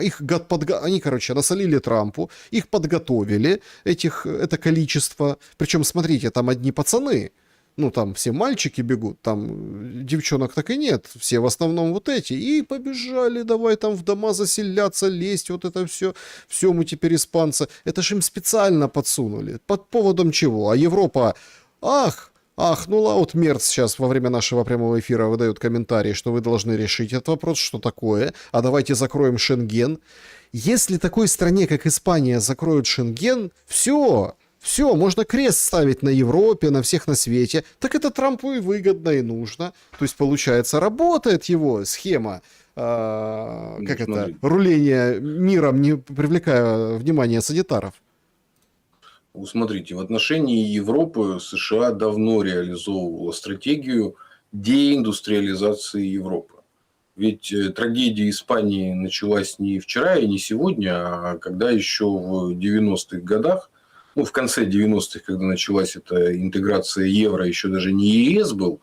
они, короче, насолили Трампу, их подготовили, это количество. Причем, смотрите, там одни пацаны. Ну, там все мальчики бегут, там девчонок так и нет, все в основном вот эти. И побежали, давай там в дома заселяться, лезть, вот это все. Все, мы теперь испанцы. Это же им специально подсунули. Под поводом чего? А Европа, ну вот Мерц сейчас во время нашего прямого эфира выдает комментарий, что вы должны решить этот вопрос, что такое, а давайте закроем Шенген. Если такой стране, как Испания, закроют Шенген, все, можно крест ставить на Европе, на всех на свете. Так это Трампу и выгодно, и нужно. То есть, получается, работает его схема, руления миром, не привлекая внимания санитаров. Смотрите, в отношении Европы США давно реализовывала стратегию деиндустриализации Европы. Ведь трагедия Испании началась не вчера и не сегодня, а когда еще в 90-х годах, ну, в конце 90-х, когда началась эта интеграция евро, еще даже не ЕС был,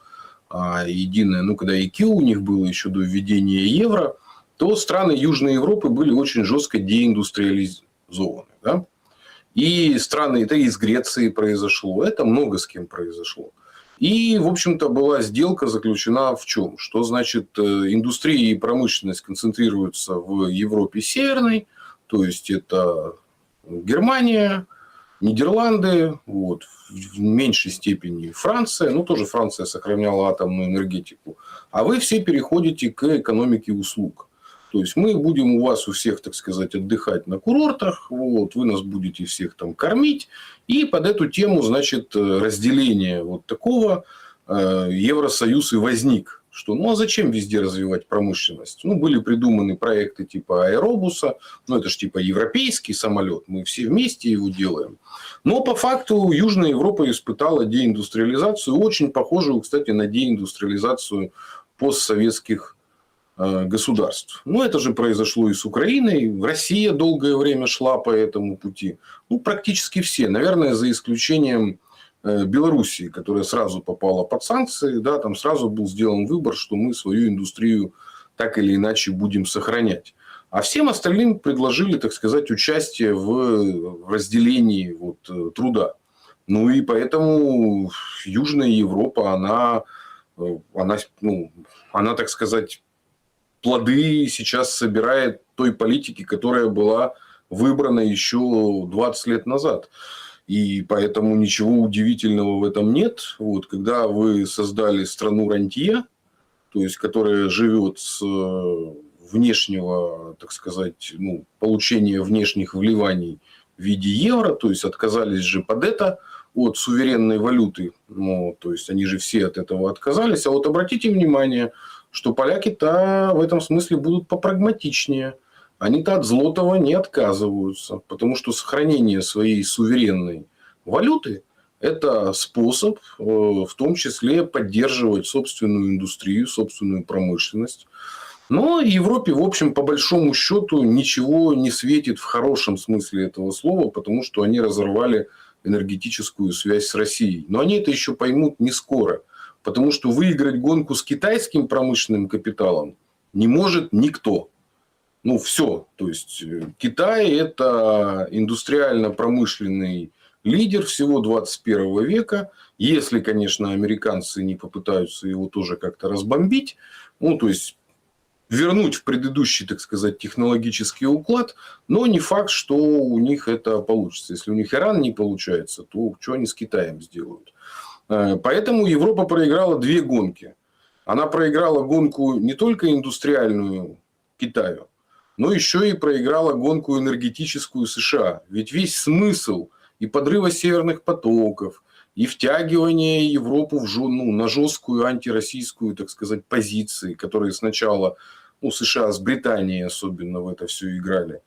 а единое, ну, когда ИК у них было еще до введения евро, то страны Южной Европы были очень жестко деиндустриализованы. Да? И страны, это из Греции произошло, это много с кем произошло. И, в общем-то, была сделка заключена в чем? Что, значит, индустрия и промышленность концентрируются в Европе Северной, то есть, это Германия, Нидерланды, вот, в меньшей степени Франция, ну, тоже Франция сохраняла атомную энергетику. А вы все переходите к экономике услуг. То есть, мы будем у вас у всех, так сказать, отдыхать на курортах, вот, вы нас будете всех там кормить. И под эту тему, значит, разделение вот такого Евросоюз и возник. что ну а зачем везде развивать промышленность? Ну, были придуманы проекты типа аэробуса, ну это же типа европейский самолет, мы все вместе его делаем. Но по факту Южная Европа испытала деиндустриализацию, очень похожую, кстати, на деиндустриализацию постсоветских государств. Ну, это же произошло и с Украиной. Россия долгое время шла по этому пути. Ну, практически все. Наверное, за исключением Белоруссии, которая сразу попала под санкции. Да, там сразу был сделан выбор, что мы свою индустрию так или иначе будем сохранять. А всем остальным предложили, так сказать, участие в разделении вот, труда. Ну, и поэтому Южная Европа, она, так сказать, плоды сейчас собирает той политики, которая была выбрана еще 20 лет назад. И поэтому ничего удивительного в этом нет. Вот, когда вы создали страну рантье, то есть, которая живет с внешнего, так сказать, ну, получения внешних вливаний в виде евро, то есть, отказались же под это от суверенной валюты. Ну, то есть, они же все от этого отказались. А вот обратите внимание, что поляки-то в этом смысле будут попрагматичнее. Они-то от злотого не отказываются, потому что сохранение своей суверенной валюты – это способ в том числе поддерживать собственную индустрию, собственную промышленность. Но Европе, в общем, по большому счету ничего не светит в хорошем смысле этого слова, потому что они разорвали энергетическую связь с Россией. Но они это еще поймут не скоро. Потому что выиграть гонку с китайским промышленным капиталом не может никто. Ну, все. То есть, Китай – это индустриально-промышленный лидер всего 21 века. Если, конечно, американцы не попытаются его тоже как-то разбомбить. Ну, то есть, вернуть в предыдущий, так сказать, технологический уклад. Но не факт, что у них это получится. Если у них Иран не получается, то что они с Китаем сделают? Поэтому Европа проиграла две гонки. Она проиграла гонку не только индустриальную Китаю, но еще и проиграла гонку энергетическую США. Ведь весь смысл и подрыва северных потоков, и втягивания Европу на жесткую антироссийскую, так сказать, позиции, которые сначала США с Британией особенно в это все играли.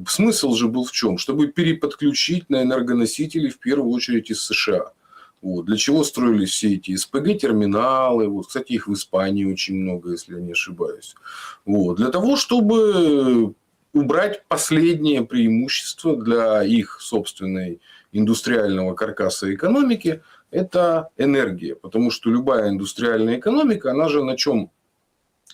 Смысл же был в чем? Чтобы переподключить на энергоносители в первую очередь из США. Вот. Для чего строились все эти СПГ-терминалы? Вот, кстати, их в Испании очень много, если я не ошибаюсь. Вот. Для того, чтобы убрать последнее преимущество для их собственной индустриального каркаса экономики, это энергия. Потому что любая индустриальная экономика, она же на чем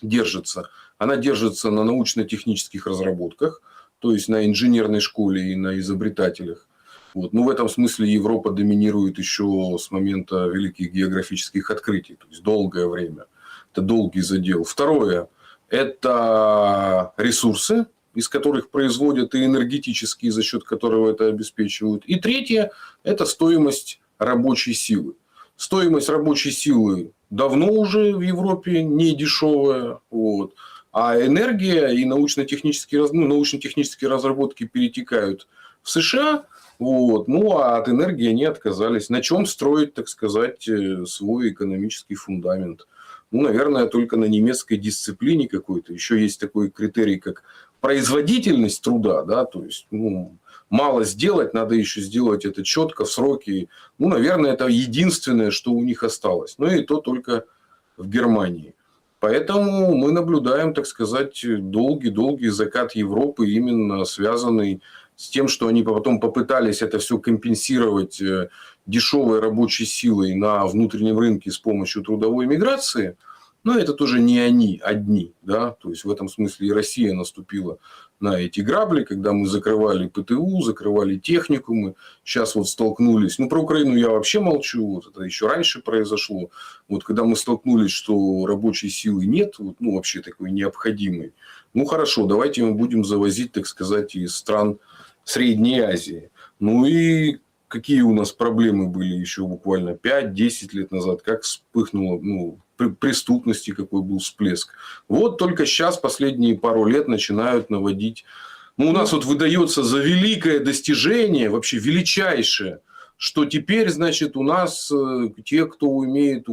держится? Она держится на научно-технических разработках, то есть на инженерной школе и на изобретателях. Вот. Ну, в этом смысле Европа доминирует еще с момента великих географических открытий, то есть долгое время. Это долгий задел. Второе – это ресурсы, из которых производят и энергетические, за счет которого это обеспечивают. И третье – это стоимость рабочей силы. Стоимость рабочей силы давно уже в Европе не дешевая. Вот. А энергия и научно-технические разработки перетекают в США. Вот. Ну, а от энергии они отказались. На чем строить, так сказать, свой экономический фундамент? Ну, наверное, только на немецкой дисциплине какой-то. Еще есть такой критерий, как производительность труда. Да? То есть, мало сделать, надо еще сделать это четко, в сроки. Ну, наверное, это единственное, что у них осталось. Но и то только в Германии. Поэтому мы наблюдаем, так сказать, долгий-долгий закат Европы, именно связанный с тем, что они потом попытались это все компенсировать дешевой рабочей силой на внутреннем рынке с помощью трудовой миграции. Но это тоже не они одни. Да? То есть, в этом смысле и Россия наступила на эти грабли, когда мы закрывали ПТУ, закрывали техникумы. Сейчас вот столкнулись. Ну, про Украину я вообще молчу. Вот это еще раньше произошло. Вот когда мы столкнулись, что рабочей силы нет, вообще такой необходимой. Ну, хорошо, давайте мы будем завозить, так сказать, из стран Средней Азии. Ну и какие у нас проблемы были еще буквально 5-10 лет назад, как вспыхнуло, преступности, какой был всплеск. Вот только сейчас, последние пару лет, начинают наводить. У нас вот выдается за великое достижение, вообще величайшее, что теперь, значит, у нас те, кто имеет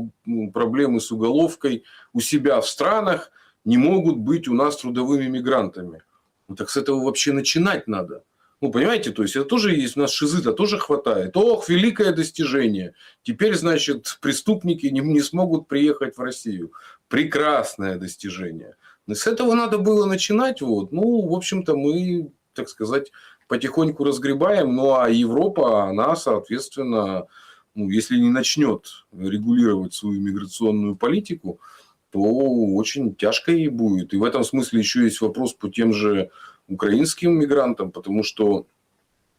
проблемы с уголовкой у себя в странах, не могут быть у нас трудовыми мигрантами. Ну, так с этого вообще начинать надо. Ну, понимаете, то есть это тоже есть, у нас шизы-то тоже хватает. Ох, великое достижение. Теперь, значит, преступники не смогут приехать в Россию. Прекрасное достижение. Но с этого надо было начинать. Вот. Ну, в общем-то, мы, так сказать, потихоньку разгребаем. Ну, а Европа, она, соответственно, ну, если не начнет регулировать свою миграционную политику, то очень тяжко ей будет. И в этом смысле еще есть вопрос по тем же украинским мигрантам, потому что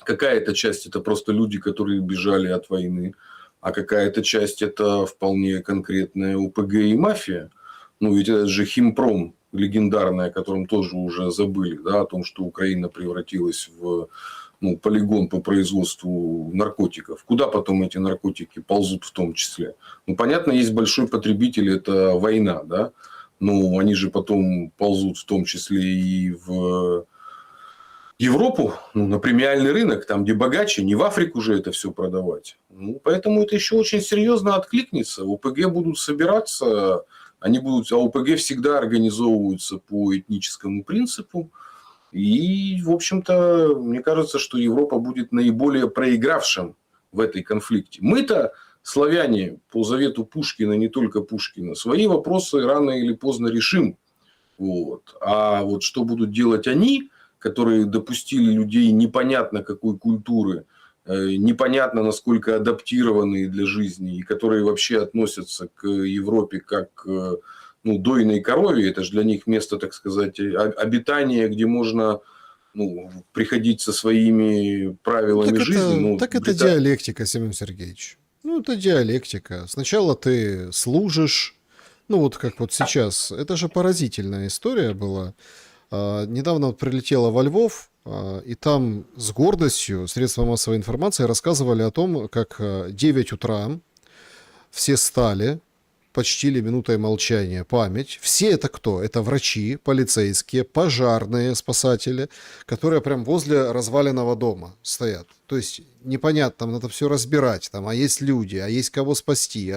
какая-то часть это просто люди, которые бежали от войны, а какая-то часть это вполне конкретная ОПГ и мафия. Ну, ведь это же Химпром легендарный, о котором тоже уже забыли, да, о том, что Украина превратилась в полигон по производству наркотиков. Куда потом эти наркотики ползут в том числе? Ну, понятно, есть большой потребитель, это война, да, но они же потом ползут в том числе и в Европу, на премиальный рынок, там, где богаче, не в Африку же это все продавать. Ну, поэтому это еще очень серьезно откликнется. ОПГ будут собираться, а ОПГ всегда организовываются по этническому принципу. И, в общем-то, мне кажется, что Европа будет наиболее проигравшим в этой конфликте. Мы-то, славяне, по завету Пушкина, не только Пушкина, свои вопросы рано или поздно решим. Вот. А вот что будут делать они, которые допустили людей непонятно какой культуры, непонятно насколько адаптированные для жизни, и которые вообще относятся к Европе как к дойной корове, это же для них место, так сказать, обитания, где можно приходить со своими правилами жизни. Это диалектика, Семен Сергеевич. Это диалектика. Сначала ты служишь, вот как вот сейчас. Это же поразительная история была. Недавно прилетела во Львов, и там с гордостью средства массовой информации рассказывали о том, как 9 утра все стали, почтили минутой молчания память. Все это кто? Это врачи, полицейские, пожарные, спасатели, которые прям возле разваленного дома стоят. То есть непонятно, там надо все разбирать, там, а есть люди, а есть кого спасти.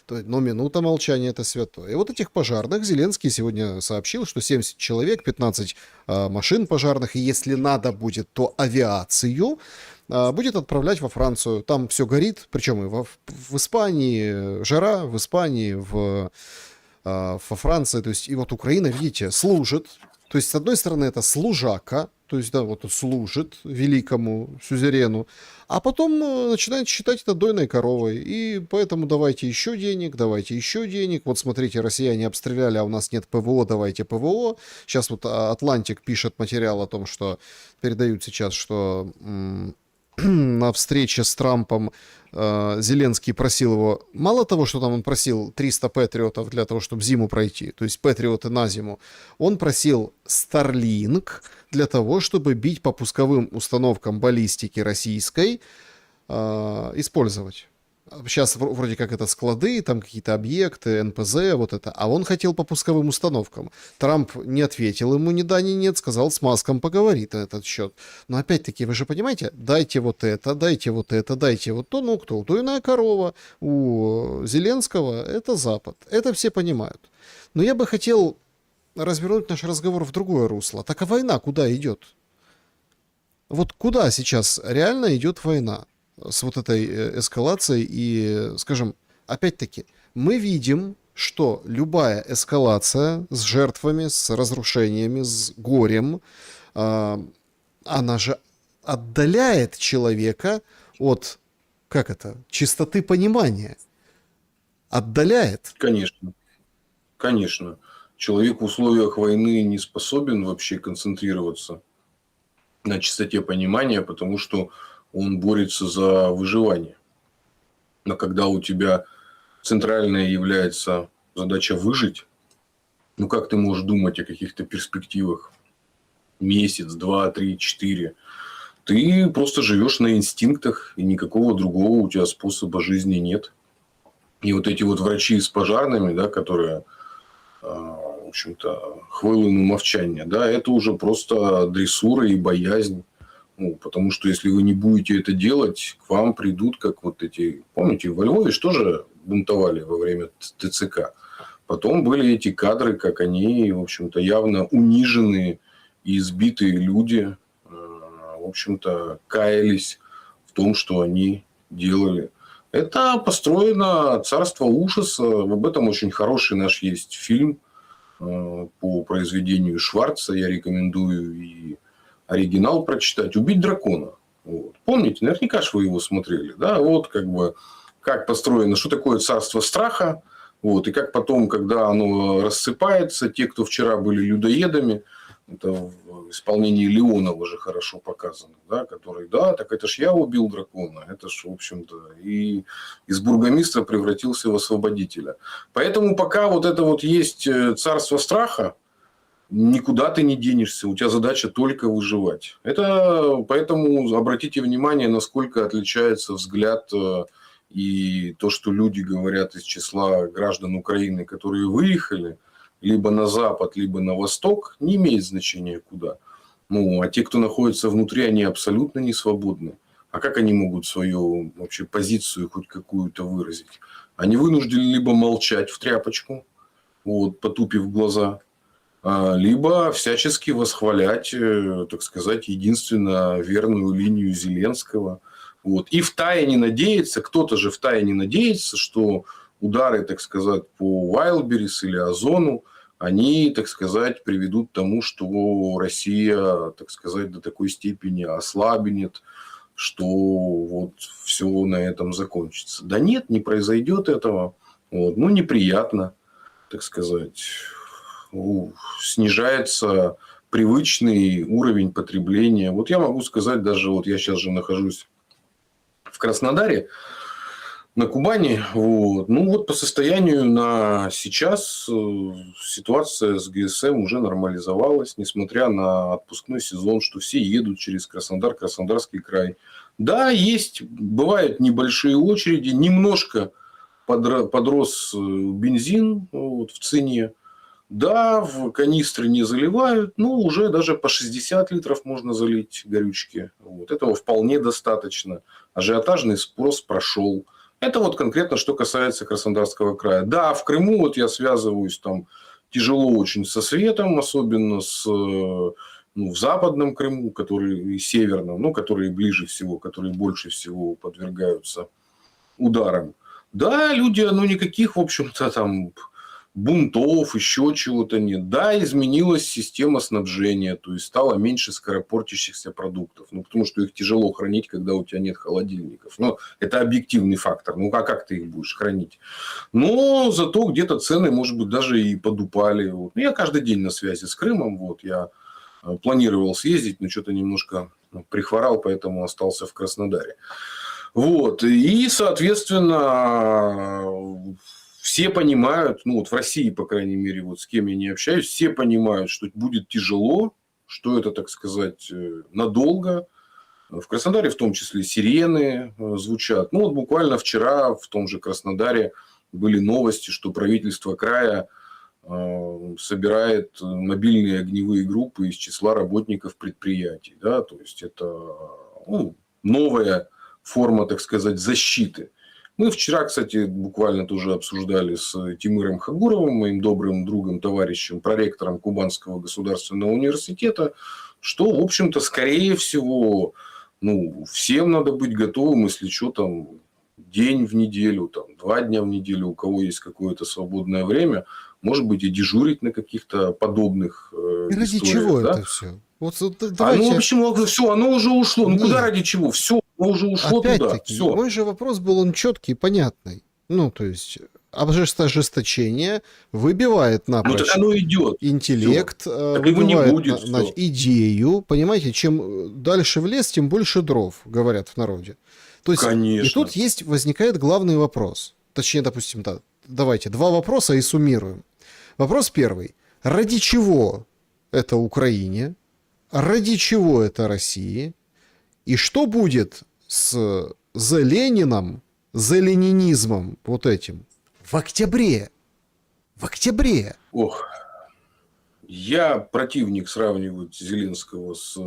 Но минута молчания — это святое. И вот этих пожарных Зеленский сегодня сообщил, что 70 человек, 15 машин пожарных, и если надо будет, то авиацию будет отправлять во Францию. Там все горит, причем и в Испании жара, в Испании, во Франции. То есть, и вот Украина, видите, служит. То есть, с одной стороны, это служака, то есть, да, вот служит великому сюзерену, а потом начинает считать это дойной коровой. И поэтому давайте еще денег. Вот смотрите, россияне обстреляли, а у нас нет ПВО, давайте ПВО. Сейчас вот Атлантик пишет материал о том, что передают сейчас, что на встрече с Трампом Зеленский просил его, мало того, что там он просил 300 патриотов для того, чтобы зиму пройти, то есть патриоты на зиму, он просил Starlink для того, чтобы бить по пусковым установкам баллистики российской, использовать. Сейчас вроде как это склады, там какие-то объекты, НПЗ, вот это. А он хотел по пусковым установкам. Трамп не ответил ему ни да, ни нет, сказал, с Маском поговорит на этот счет. Но опять-таки, вы же понимаете, дайте вот это, дайте вот это, дайте вот то. Кто? Дойная корова у Зеленского — это Запад. Это все понимают. Но я бы хотел развернуть наш разговор в другое русло. Так а война куда идет? Вот куда сейчас реально идет война? С вот этой эскалацией и, скажем, опять-таки, мы видим, что любая эскалация с жертвами, с разрушениями, с горем, она же отдаляет человека от, чистоты понимания. Отдаляет. Конечно. Конечно. Человек в условиях войны не способен вообще концентрироваться на чистоте понимания, потому что он борется за выживание. Но когда у тебя центральная является задача выжить, как ты можешь думать о каких-то перспективах? Месяц, 2, 3, 4. Ты просто живешь на инстинктах, и никакого другого у тебя способа жизни нет. И вот эти вот врачи с пожарными, да, которые, в общем-то, хвилину мовчання, да, это уже просто дрессура и боязнь. Ну, потому что если вы не будете это делать, к вам придут, как вот эти... Помните, во Львове же тоже бунтовали во время ТЦК. Потом были эти кадры, как они, в общем-то, явно униженные и избитые люди, в общем-то, каялись в том, что они делали. Это построено царство ужаса. Об этом очень хороший наш есть фильм по произведению Шварца. Я рекомендую и оригинал прочитать. «Убить дракона». Вот. Помните, наверняка же вы его смотрели. Да? Вот как бы как построено, что такое царство страха. Вот, и как потом, когда оно рассыпается, те, кто вчера были людоедами, это в исполнении Леонова же хорошо показано, да, который, да, так это ж я убил дракона, это ж, в общем-то, и из бургомистра превратился в освободителя. Поэтому пока вот это вот есть царство страха, никуда ты не денешься, у тебя задача только выживать. Это, поэтому обратите внимание, насколько отличается взгляд и то, что люди говорят из числа граждан Украины, которые выехали либо на запад, либо на восток, не имеет значения куда. Ну, а те, кто находится внутри, они абсолютно не свободны. А как они могут свою вообще позицию хоть какую-то выразить? Они вынуждены либо молчать в тряпочку, вот, потупив глаза, либо всячески восхвалять, так сказать, единственно верную линию Зеленского. Вот. И втайне надеяться, кто-то же втайне надеется, что удары, так сказать, по Вайлдберрис или Озону, они, так сказать, приведут к тому, что Россия, так сказать, до такой степени ослабнет, что вот все на этом закончится. Да нет, не произойдет этого. Вот. Ну, неприятно, так сказать. Снижается привычный уровень потребления. Вот я могу сказать, даже вот я сейчас же нахожусь в Краснодаре, на Кубани. Вот. Ну, вот по состоянию на сейчас ситуация с ГСМ уже нормализовалась, несмотря на отпускной сезон, что все едут через Краснодар, Краснодарский край. Да, есть, бывают небольшие очереди, немножко подрос бензин вот, в цене. Да, в канистры не заливают, но уже даже по 60 литров можно залить горючки. Вот. Этого вполне достаточно. Ажиотажный спрос прошел. Это вот конкретно, что касается Краснодарского края. Да, в Крыму вот я связываюсь там тяжело очень со светом, особенно в Западном Крыму, который и Северном, ну, которые ближе всего, которые больше всего подвергаются ударам. Да, люди, никаких, в общем-то, там бунтов, еще чего-то нет. Да, изменилась система снабжения, то есть стало меньше скоропортящихся продуктов. Ну, потому что их тяжело хранить, когда у тебя нет холодильников. Но это объективный фактор. Ну, а как ты их будешь хранить? Но зато где-то цены, может быть, даже и подупали. Вот. Я каждый день на связи с Крымом. Вот. Я планировал съездить, но что-то немножко прихворал, поэтому остался в Краснодаре. Вот. И, соответственно, все понимают, ну вот в России, по крайней мере, вот с кем я не общаюсь, все понимают, что будет тяжело, что это, так сказать, надолго. В Краснодаре в том числе сирены звучат. Ну вот буквально вчера в том же Краснодаре были новости, что правительство края собирает мобильные огневые группы из числа работников предприятий. Да? То есть это новая форма, так сказать, защиты. Мы вчера, кстати, буквально тоже обсуждали с Тимуром Хагуровым, моим добрым другом, товарищем, проректором Кубанского государственного университета, что, в общем-то, скорее всего, всем надо быть готовым, если что, там, день в неделю, там, 2 дня в неделю, у кого есть какое-то свободное время, может быть, и дежурить на каких-то подобных и ради историях. чего да? это все? Вот, давайте... почему? Все, оно уже ушло. Нет. Куда ради чего? Все, оно уже ушло туда. Опять-таки, Все. мой же вопрос был, он четкий и понятный. Ну, то есть, ожесточение выбивает напрочь так оно идет. интеллект, Так его не выбивает будет, всё. идею. Понимаете, чем дальше в лес, тем больше дров, говорят в народе. То есть, Конечно. и тут возникает главный вопрос. Точнее, допустим, давайте 2 вопроса и суммируем. Вопрос первый. Ради чего это Украине? Ради чего это России? И что будет с Лениным, ленинизмом вот этим в октябре? В октябре. Ох, я противник сравнивать Зеленского с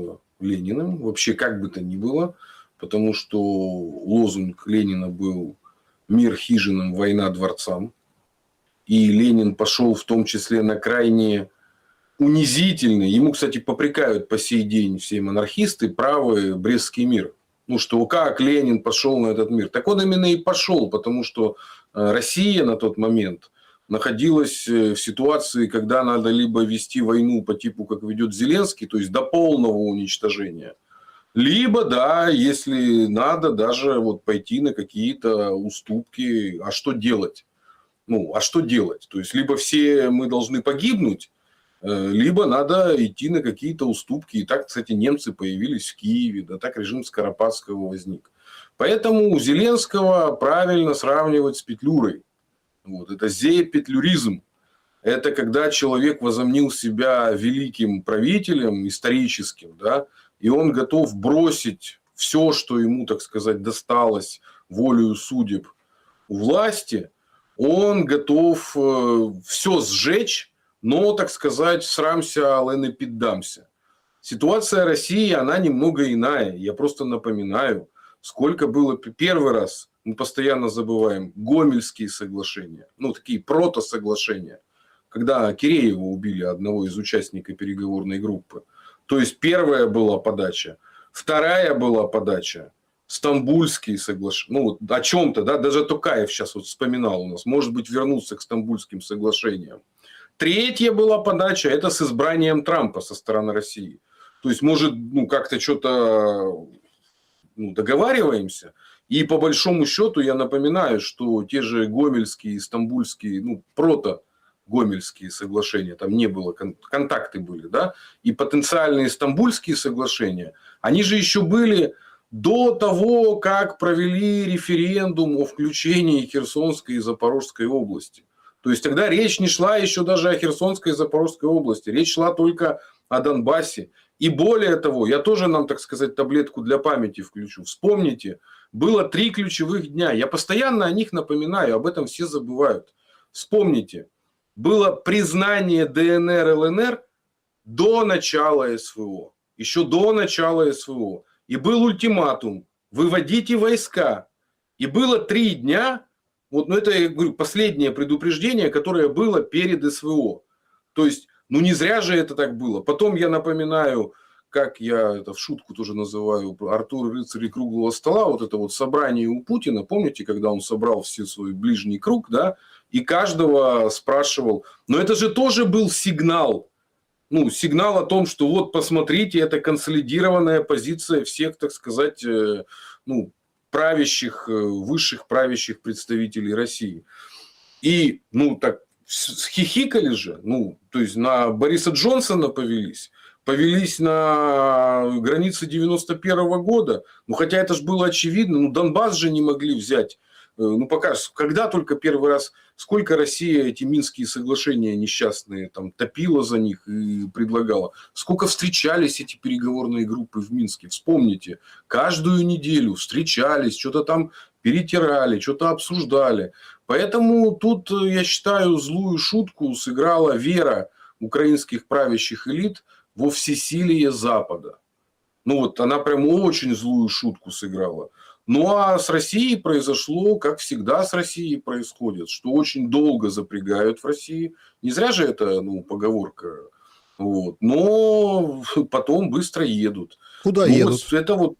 Лениным, вообще как бы то ни было, потому что лозунг Ленина был «Мир хижинам, война дворцам». И Ленин пошел в том числе на крайне унизительный, ему, кстати, попрекают по сей день все монархисты, правые, Брестский мир. Ну, что как Ленин пошел на этот мир. Так он именно и пошел, потому что Россия на тот момент находилась в ситуации, когда надо либо вести войну по типу, как ведет Зеленский, то есть до полного уничтожения, либо, да, если надо, даже вот пойти на какие-то уступки. А что делать? Ну, а что делать? То есть, либо все мы должны погибнуть, либо надо идти на какие-то уступки. И так, кстати, немцы появились в Киеве, да, так режим Скоропадского возник. Поэтому у Зеленского правильно сравнивать с Петлюрой. Вот, это зеепетлюризм. Это когда человек возомнил себя великим правителем историческим, да, и он готов бросить все, что ему, так сказать, досталось волею судеб у власти, он готов все сжечь, но, так сказать, срамся, але не піддамся. Ситуация России, она немного иная. Я просто напоминаю, сколько было первый раз, мы постоянно забываем, Гомельские соглашения, ну, такие протосоглашения, когда Киреева убили, одного из участников переговорной группы. То есть, первая была подача, вторая была подача, Стамбульские соглашения. Ну, вот о чем-то, да, даже Токаев сейчас вот вспоминал у нас, может быть, вернулся к Стамбульским соглашениям. Третья была подача, это с избранием Трампа со стороны России. То есть, может, ну, как-то что-то договариваемся. И по большому счету я напоминаю, что те же Гомельские, Стамбульские, ну, прото-Гомельские соглашения, там не было, контакты были, да, и потенциальные Стамбульские соглашения, они же еще были до того, как провели референдум о включении Херсонской и Запорожской области. То есть, тогда речь не шла еще даже о Херсонской и Запорожской области. Речь шла только о Донбассе. И более того, я тоже нам, так сказать, таблетку для памяти включу. Вспомните, было 3 ключевых дня. Я постоянно о них напоминаю, об этом все забывают. Вспомните, было признание ДНР, ЛНР до начала СВО. Еще до начала СВО. И был ультиматум: выводите войска. И было 3 дня. Вот, ну, это, я говорю, последнее предупреждение, которое было перед СВО. То есть, ну, не зря же это так было. Потом я напоминаю, как я это в шутку тоже называю, Артур Рыцарь круглого стола, вот это вот собрание у Путина, помните, когда он собрал все свой ближний круг, да, и каждого спрашивал. Но это же тоже был сигнал. Ну, сигнал о том, что вот, посмотрите, это консолидированная позиция всех, так сказать, ну, правящих, высших правящих представителей России. И, ну, так схихикали же, ну, то есть, на Бориса Джонсона повелись на границы 91 года. Ну, хотя это же было очевидно, ну, Донбасс же не могли взять. Ну, пока, когда только первый раз, сколько Россия эти Минские соглашения несчастные там топила за них и предлагала. Сколько встречались эти переговорные группы в Минске. Вспомните, каждую неделю встречались, что-то там перетирали, что-то обсуждали. Поэтому тут, я считаю, злую шутку сыграла вера украинских правящих элит во всесилие Запада. Ну, вот она прям очень злую шутку сыграла. Ну, а с Россией произошло, как всегда с Россией происходит, что очень долго запрягают в России. Не зря же это, ну, поговорка. Вот. Но потом быстро едут. Куда Ну, едут? вот это вот,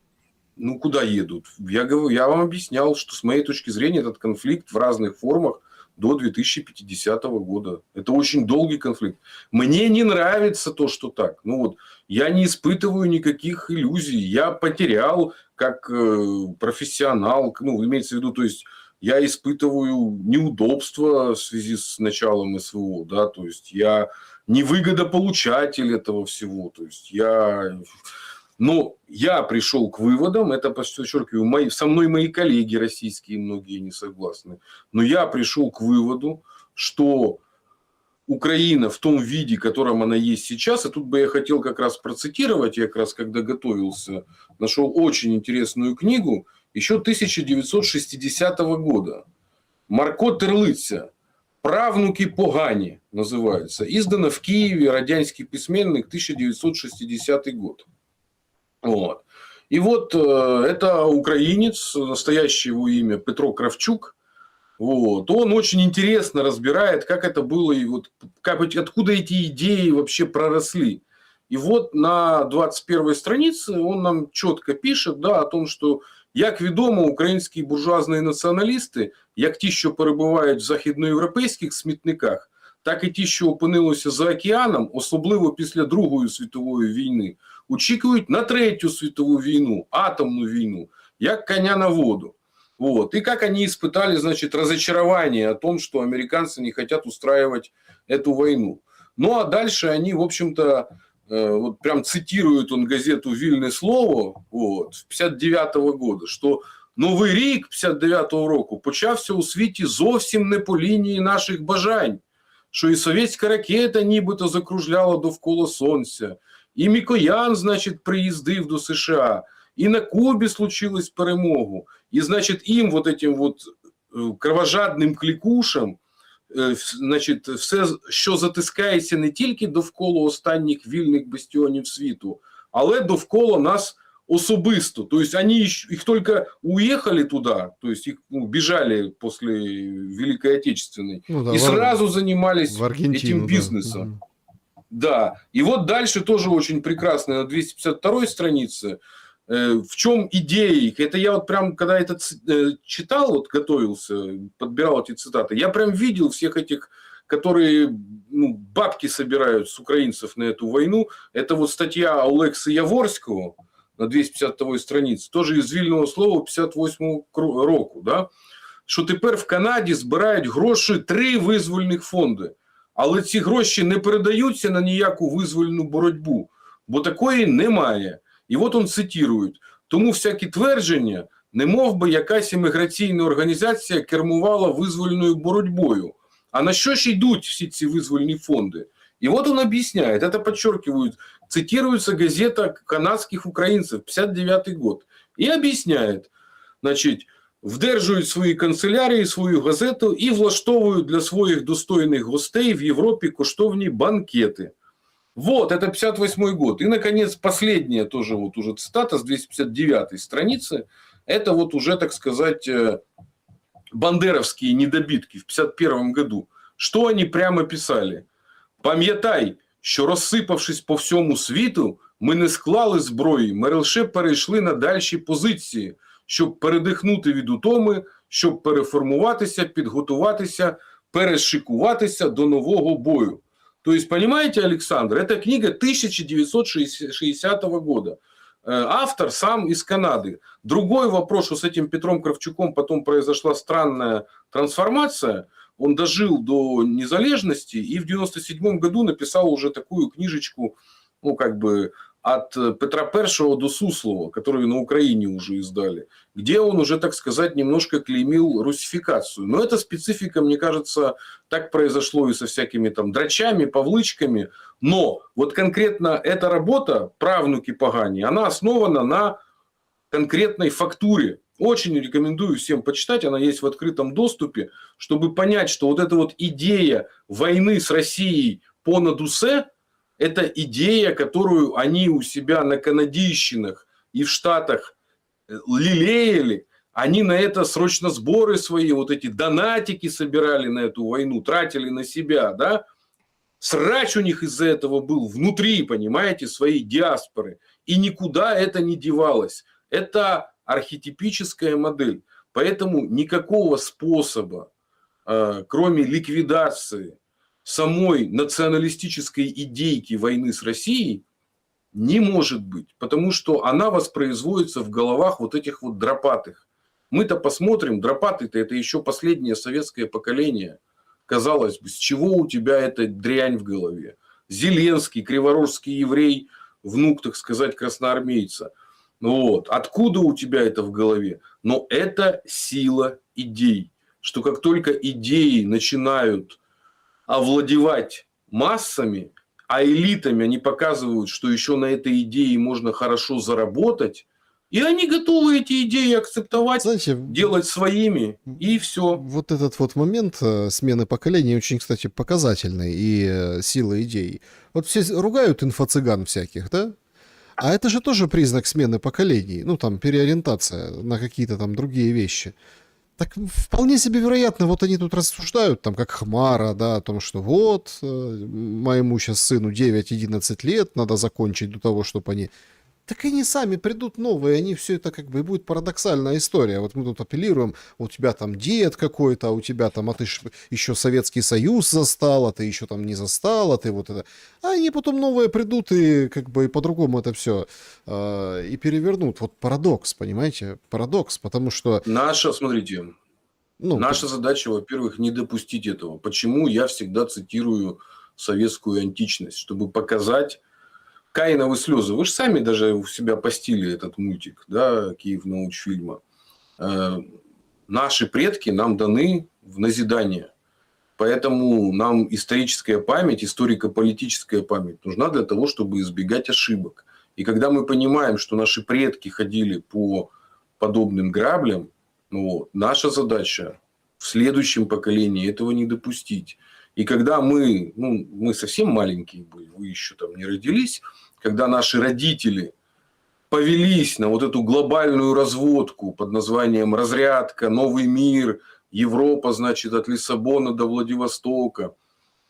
ну, куда едут? Я вам объяснял, что с моей точки зрения этот конфликт в разных формах до 2050 года. Это очень долгий конфликт. Мне не нравится то, что так. Ну, вот, я не испытываю никаких иллюзий. Я потерял как профессионал, ну, имеется в виду, то есть, я испытываю неудобства в связи с началом СВО, да, то есть, я не выгодополучатель этого всего, то есть, но я пришел к выводам, это, подчеркиваю, со мной мои коллеги российские, многие не согласны, но я пришел к выводу, что Украина в том виде, в котором она есть сейчас, и тут бы я хотел как раз процитировать, я как раз когда готовился, нашел очень интересную книгу еще 1960 года. Марко Терлиця «Правнуки погані» называется. Издано в Киеве, радянский письменник, 1960 год. Вот. И вот это украинец, настоящее его имя Петро Кравчук. Вот. Он очень интересно разбирает, как это было и вот как, откуда эти идеи вообще проросли. И вот на 21 странице он нам четко пишет, да, о том, що як відомо, українські буржуазні націоналісти, як ті, що перебувають в західноєвропейських смітниках, так і ті, що опинилися за океаном, особливо після Другої світової війни, очікують на Третю світову війну, атомну війну, як коня на воду. Вот. И как они испытали, значит, разочарование о том, что американцы не хотят устраивать эту войну. Ну, а дальше они, в общем-то, вот прям цитирует он газету «Вільне слово» вот, 59-го года, що Новий рік 59-го року почався у світі зовсім не по лінії наших бажань, що і совєтська ракета нібито закружляла довкола сонця, і Мікоян, значить, приїздив до США, і на Кубі случилось перемогу. И, значит, им, вот этим вот кровожадним клікушам, значить, все, що затискається не тільки довкола останніх вільних бастіонів світу, але довкола нас особисто. То есть они их только уехали туда, то есть их бежали после Великой Отечественной, Ну да, и сразу занимались в Аргентину, этим бизнесом. Да. И вот дальше тоже очень прекрасно, на 252-й странице, в чем идея их? Это я вот прям, когда это читал, вот готовился, подбирал эти цитаты, я прям видел всех этих, которые бабки собирают с украинцев на эту войну. Это вот статья Олекси Яворського на 252-й страниці, теж із вільного слова 58-го року, да? Що тепер в Канаді збирають гроші 3 визвольних фонди. Але ці гроші не передаються на ніяку визвольну боротьбу, бо такої немає. І от він цитує. Тому всякі твердження, немов би якась імміграційна організація кермувала визвольною боротьбою. А на що ж йдуть всі ці визвольні фонди? И вот он объясняет, это подчеркивают, цитируется газета канадских украинцев, 59-й год, и объясняет, значит, вдержують свої канцелярії, свою газету і влаштовують для своїх достойних гостей в Європі коштовні банкети. Вот, это 58-й год. И, наконец, последняя тоже вот уже цитата с 259-й страницы. Это вот уже, так сказать, бандеровские недобитки в 51-м году. Что они прямо писали? «Пам'ятай, що розсипавшись по всьому світу, ми не склали зброї, ми лише перейшли на дальші позиції, щоб передихнути від утоми, щоб переформуватися, підготуватися, перешикуватися до нового бою». То есть, понимаете, Александр, это книга 1960 года. Автор сам из Канады. Другой вопрос, что с этим Петром Кравчуком потом произошла странная трансформация. Он дожил до незалежности и в 97 году написал уже такую книжечку, ну, как бы, от Петра I до Суслова, которую на Украине уже издали, где он уже, так сказать, немножко клеймил русификацию. Но эта специфика, мне кажется, так произошло и со всякими там драчами, павлычками. Но вот конкретно эта работа «Правнуки погани», она основана на конкретной фактуре. Очень рекомендую всем почитать, она есть в открытом доступе, чтобы понять, что вот эта вот идея войны с Россией понад усе, это идея, которую они у себя на канадийщинах и в Штатах лелеяли. Они на это срочно сборы свои, вот эти донатики собирали на эту войну, тратили на себя, да. Срач у них из-за этого был внутри, понимаете, своей диаспоры. И никуда это не девалось. Это архетипическая модель. Поэтому никакого способа, кроме ликвидации самой националистической идейки войны с Россией, не может быть. Потому что она воспроизводится в головах вот этих вот дропатых. Мы-то посмотрим, дропаты-то это еще последнее советское поколение. Казалось бы, с чего у тебя эта дрянь в голове? Зеленский, криворожский еврей, внук, так сказать, красноармейца. Вот. Откуда у тебя это в голове? Но это сила идей. Что как только идеи начинают овладевать массами, а элитами они показывают, что еще на этой идее можно хорошо заработать, и они готовы эти идеи акцептовать, Знаете, делать своими, и все. вот этот вот момент смены поколений очень, кстати, показательный и сила идей. Вот все ругают инфо-цыган всяких, да? А это же тоже признак смены поколений. Ну, там, переориентация на какие-то там другие вещи. Так вполне себе вероятно, вот они тут рассуждают, там, как Хмара, да, о том, что вот, моему сейчас сыну 9-11 лет, надо закончить до того, чтобы они... Так они сами придут новые, они все это как бы, и будет парадоксальная история. Вот мы тут апеллируем, у тебя там дед какой-то, а у тебя там, а ты ж еще Советский Союз застал, а ты еще там не застал, а ты вот это... А они потом новые придут и как бы и по-другому это все и перевернут. Вот парадокс, понимаете? Парадокс, потому что... Наша, смотрите, Ну, наша задача, во-первых, не допустить этого. Почему я всегда цитирую советскую античность? Чтобы показать Каиновы слезы. Вы же сами даже у себя постили этот мультик, да, Киев научфильма. Наши предки нам даны в назидание. Поэтому нам историческая память, историко-политическая память нужна для того, чтобы избегать ошибок. И когда мы понимаем, что наши предки ходили по подобным граблям, ну, вот, наша задача в следующем поколении этого не допустить. И когда мы совсем маленькие были, вы еще там не родились, когда наши родители повелись на вот эту глобальную разводку под названием разрядка, новый мир, Европа, значит, от Лиссабона до Владивостока,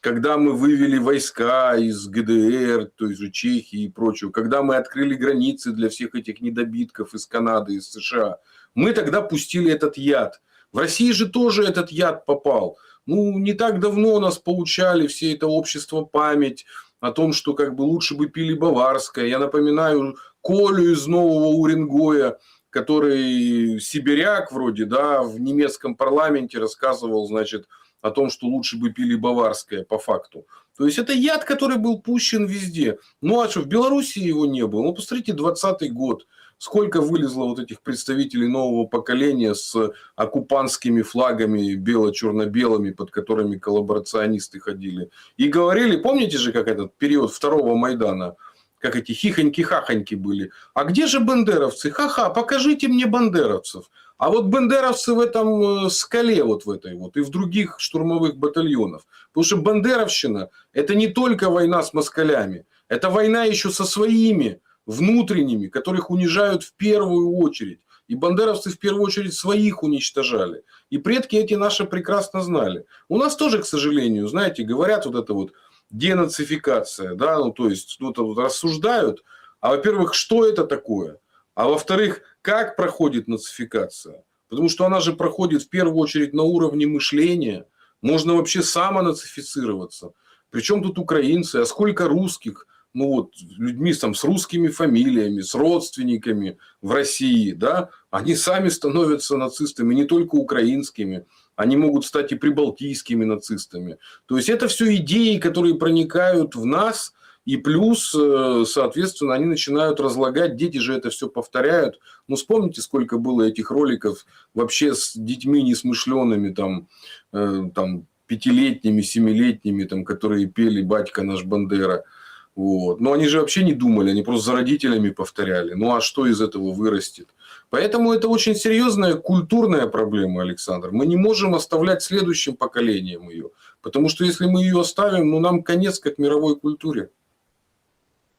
когда мы вывели войска из ГДР, то есть Чехии и прочего, когда мы открыли границы для всех этих недобитков из Канады, из США, мы тогда пустили этот яд. В России же тоже этот яд попал. Ну, не так давно нас поучали все это общество память о том, что как бы лучше бы пили баварское. Я напоминаю Колю из Нового Уренгоя, который сибиряк вроде, да, в немецком парламенте рассказывал, значит, о том, что лучше бы пили баварское по факту. То есть это яд, который был пущен везде. Ну а что, в Беларуси его не было? Ну посмотрите, 2020 год. Сколько вылезло вот этих представителей нового поколения с оккупантскими флагами бело-черно-белыми, под которыми коллаборационисты ходили. И говорили, помните же, как этот период второго Майдана, как эти хихоньки-хахоньки были. А где же бандеровцы? Ха-ха, покажите мне бандеровцев. А вот бандеровцы в этом скале вот в этой вот и в других штурмовых батальонах. Потому что бандеровщина – это не только война с москалями. Это война еще со своими внутренними, которых унижают в первую очередь. И бандеровцы в первую очередь своих уничтожали. И предки эти наши прекрасно знали. У нас тоже, к сожалению, знаете, говорят вот это вот денацификация, да, ну то есть вот рассуждают, а во-первых, что это такое, а во-вторых, как проходит нацификация, потому что она же проходит в первую очередь на уровне мышления, можно вообще самонацифицироваться, причем тут украинцы, а сколько русских, ну вот, людьми там, с русскими фамилиями, с родственниками в России, да, они сами становятся нацистами, не только украинскими, они могут стать и прибалтийскими нацистами. То есть это все идеи, которые проникают в нас, и плюс, соответственно, они начинают разлагать, дети же это все повторяют. Ну, вспомните, сколько было этих роликов вообще с детьми несмышленными, там 5-летними, 7-летними, там, которые пели «Батька наш Бандера». Вот. Но они же вообще не думали, они просто за родителями повторяли. Ну, а что из этого вырастет? Поэтому это очень серьезная культурная проблема, Александр. Мы не можем оставлять следующим поколениям ее. Потому что если мы ее оставим, ну, нам конец как мировой культуре.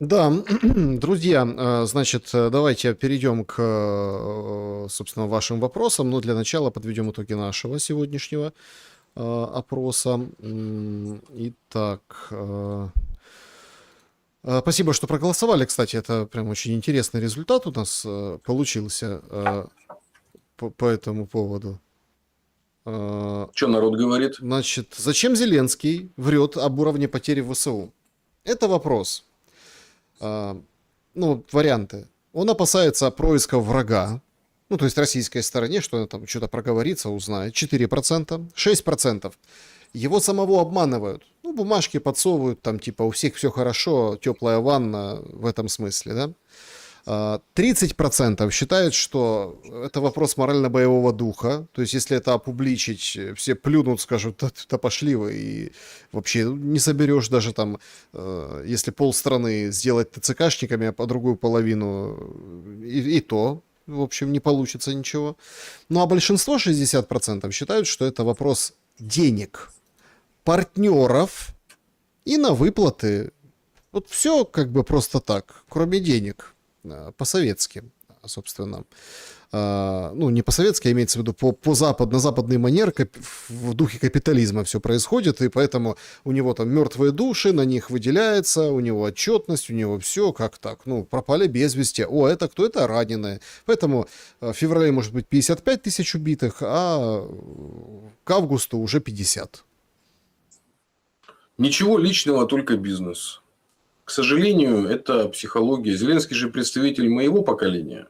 Да, друзья, значит, давайте перейдем к, собственно, вашим вопросам. Но для начала подведем итоги нашего сегодняшнего опроса. Итак... Спасибо, что проголосовали, кстати, это прям очень интересный результат у нас получился по этому поводу. Что народ говорит? Значит, зачем Зеленский врет об уровне потери в ВСУ? Это вопрос. Ну, варианты. Он опасается происков врага, ну, то есть российской стороне, что она там что-то проговорится, узнает. 4%, 6%. Его самого обманывают. Ну, бумажки подсовывают, там, типа, у всех все хорошо, теплая ванна в этом смысле, да. 30% считают, что это вопрос морально-боевого духа. То есть, если это опубличить, все плюнут, скажут, да пошли вы, и вообще не соберешь даже там, если полстраны сделать ТЦКшниками, а по другую половину и то, в общем, не получится ничего. Ну, а большинство, 60%, считают, что это вопрос денег, партнеров и на выплаты. Вот все как бы просто так, кроме денег. по-советски, собственно. Ну, не по-советски, а имеется в виду на западный манер, в духе капитализма все происходит, и поэтому у него там мертвые души, на них выделяется, у него отчетность, у него все, как так, ну, пропали без вести. О, это кто? Это раненые. Поэтому в феврале может быть 55 тысяч убитых, а к августу уже 50. Ничего личного, только бизнес. К сожалению, это психология. Зеленский же представитель моего поколения.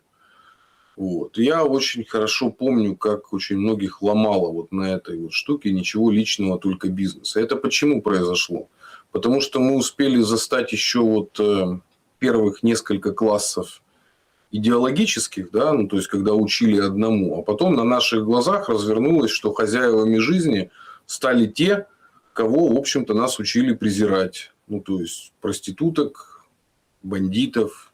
Вот. Я очень хорошо помню, как очень многих ломало вот на этой вот штуке. Ничего личного, только бизнес. Это почему произошло? Потому что мы успели застать еще вот первых несколько классов идеологических, да, ну, то есть, когда учили одному, а потом на наших глазах развернулось, что хозяевами жизни стали те, кого, в общем-то, нас учили презирать. Ну, то есть, проституток, бандитов,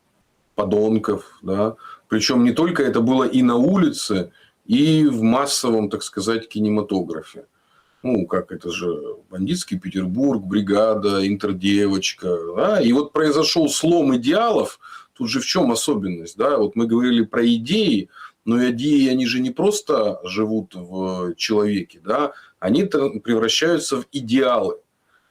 подонков, да. Причем не только это было и на улице, и в массовом, так сказать, кинематографе. Ну, как это же бандитский Петербург, бригада, интердевочка. Да? И вот произошел слом идеалов. Тут же в чем особенность? Да? Вот мы говорили про идеи, но идеи, они же не просто живут в человеке, да? Они превращаются в идеалы,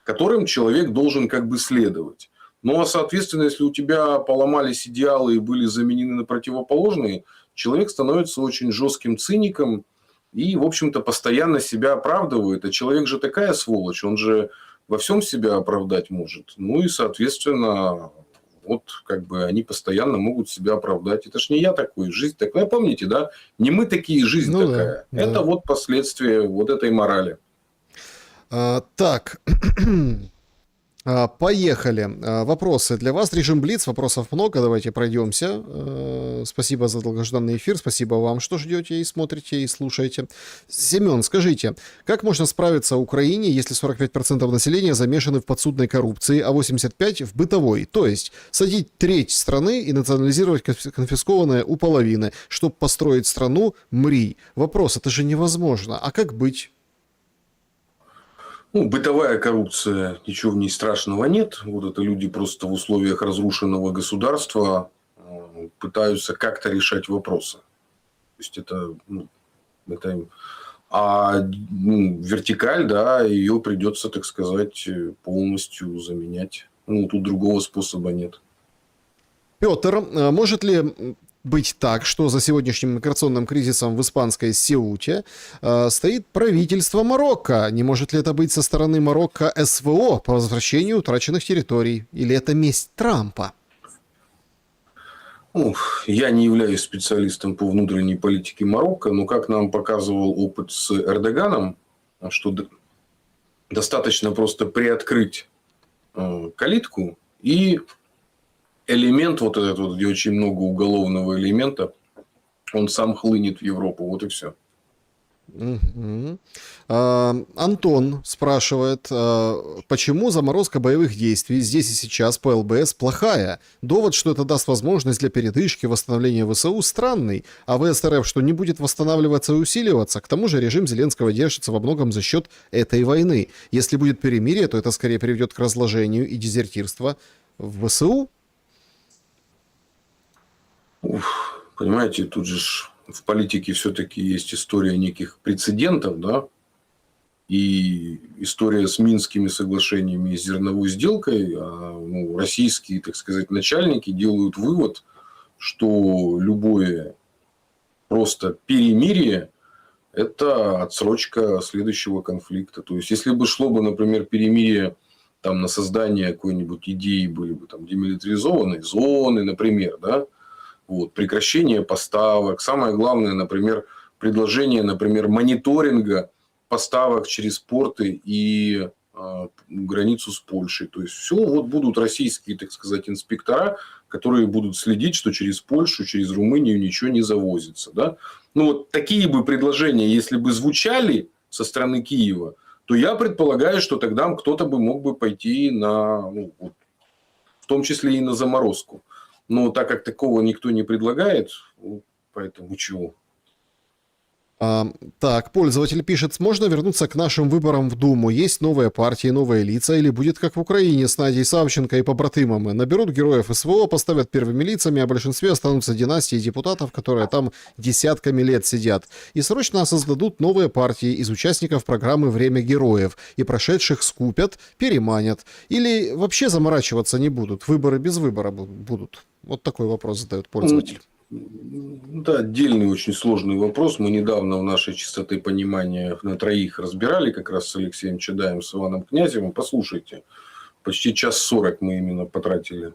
которым человек должен как бы следовать. Ну, а соответственно, если у тебя поломались идеалы и были заменены на противоположные, человек становится очень жестким циником и, в общем-то, постоянно себя оправдывает. А человек же такая сволочь, он же во всем себя оправдать может. Ну, и, соответственно, вот как бы они постоянно могут себя оправдать. Это ж не я такой, жизнь такая. Помните, да? Не мы такие, жизнь Ну да, такая. да. Это вот последствия вот этой морали. Так, поехали. Вопросы для вас. Режим Блиц. Вопросов много. Давайте пройдемся. Спасибо за долгожданный эфир. Спасибо вам, что ждете и смотрите, и слушаете. Семен, скажите, как можно справиться Украине, если 45% населения замешаны в подсудной коррупции, а 85% в бытовой? То есть садить треть страны и национализировать конфискованное у половины, чтобы построить страну МРИ. Вопрос, это же невозможно. А как быть? Ну, бытовая коррупция, ничего в ней страшного нет. Вот это люди просто в условиях разрушенного государства пытаются как-то решать вопросы. То есть это, вертикаль, да, ее придется, так сказать, полностью заменять. Ну, тут другого способа нет. Петр, может ли быть так, что за сегодняшним миграционным кризисом в испанской Сеуте стоит правительство Марокко? Не может ли это быть со стороны Марокко СВО по возвращению утраченных территорий? Или это месть Трампа? Ну, я не являюсь специалистом по внутренней политике Марокко, но как нам показывал опыт с Эрдоганом, что достаточно просто приоткрыть калитку, и элемент вот этот вот, где очень много уголовного элемента, он сам хлынет в Европу. Вот и все. Мгм. Антон спрашивает, почему заморозка боевых действий здесь и сейчас по ЛБС плохая? Довод, что это даст возможность для передышки, восстановления ВСУ, странный. А ВС РФ, что не будет восстанавливаться и усиливаться? К тому же режим Зеленского держится во многом за счет этой войны. Если будет перемирие, то это скорее приведет к разложению и дезертирству в ВСУ. Понимаете, тут же в политике все-таки есть история неких прецедентов, да, и история с Минскими соглашениями и зерновой сделкой. Российские, так сказать, начальники делают вывод, что любое просто перемирие – это отсрочка следующего конфликта. То есть, если бы шло бы, например, перемирие там, на создание какой-нибудь идеи, были бы там демилитаризованные зоны, например, да, вот, прекращение поставок. Самое главное, например, предложение, например, мониторинга поставок через порты и границу с Польшей. То есть, все вот будут российские, так сказать, инспектора, которые будут следить, что через Польшу, через Румынию ничего не завозится. Да? Ну, вот такие бы предложения, если бы звучали со стороны Киева, то я предполагаю, что тогда кто-то бы мог бы пойти на, в том числе и на заморозку. Но так как такого никто не предлагает, поэтому чего? Так, пользователь пишет, можно вернуться к нашим выборам в Думу? Есть новые партии, новые лица, или будет как в Украине с Надей Савченко и побратимами? Наберут героев СВО, поставят первыми лицами, а в большинстве останутся династии депутатов, которые там десятками лет сидят. И срочно создадут новые партии из участников программы «Время героев», и прошедших скупят, переманят. Или вообще заморачиваться не будут, выборы без выбора будут? Вот такой вопрос задает пользователь. Это отдельный очень сложный вопрос. Мы недавно в нашей «Чистоты понимания» на троих разбирали как раз с Алексеем Чадаем, с Иваном Князевым. Послушайте, почти 1:40 мы именно потратили.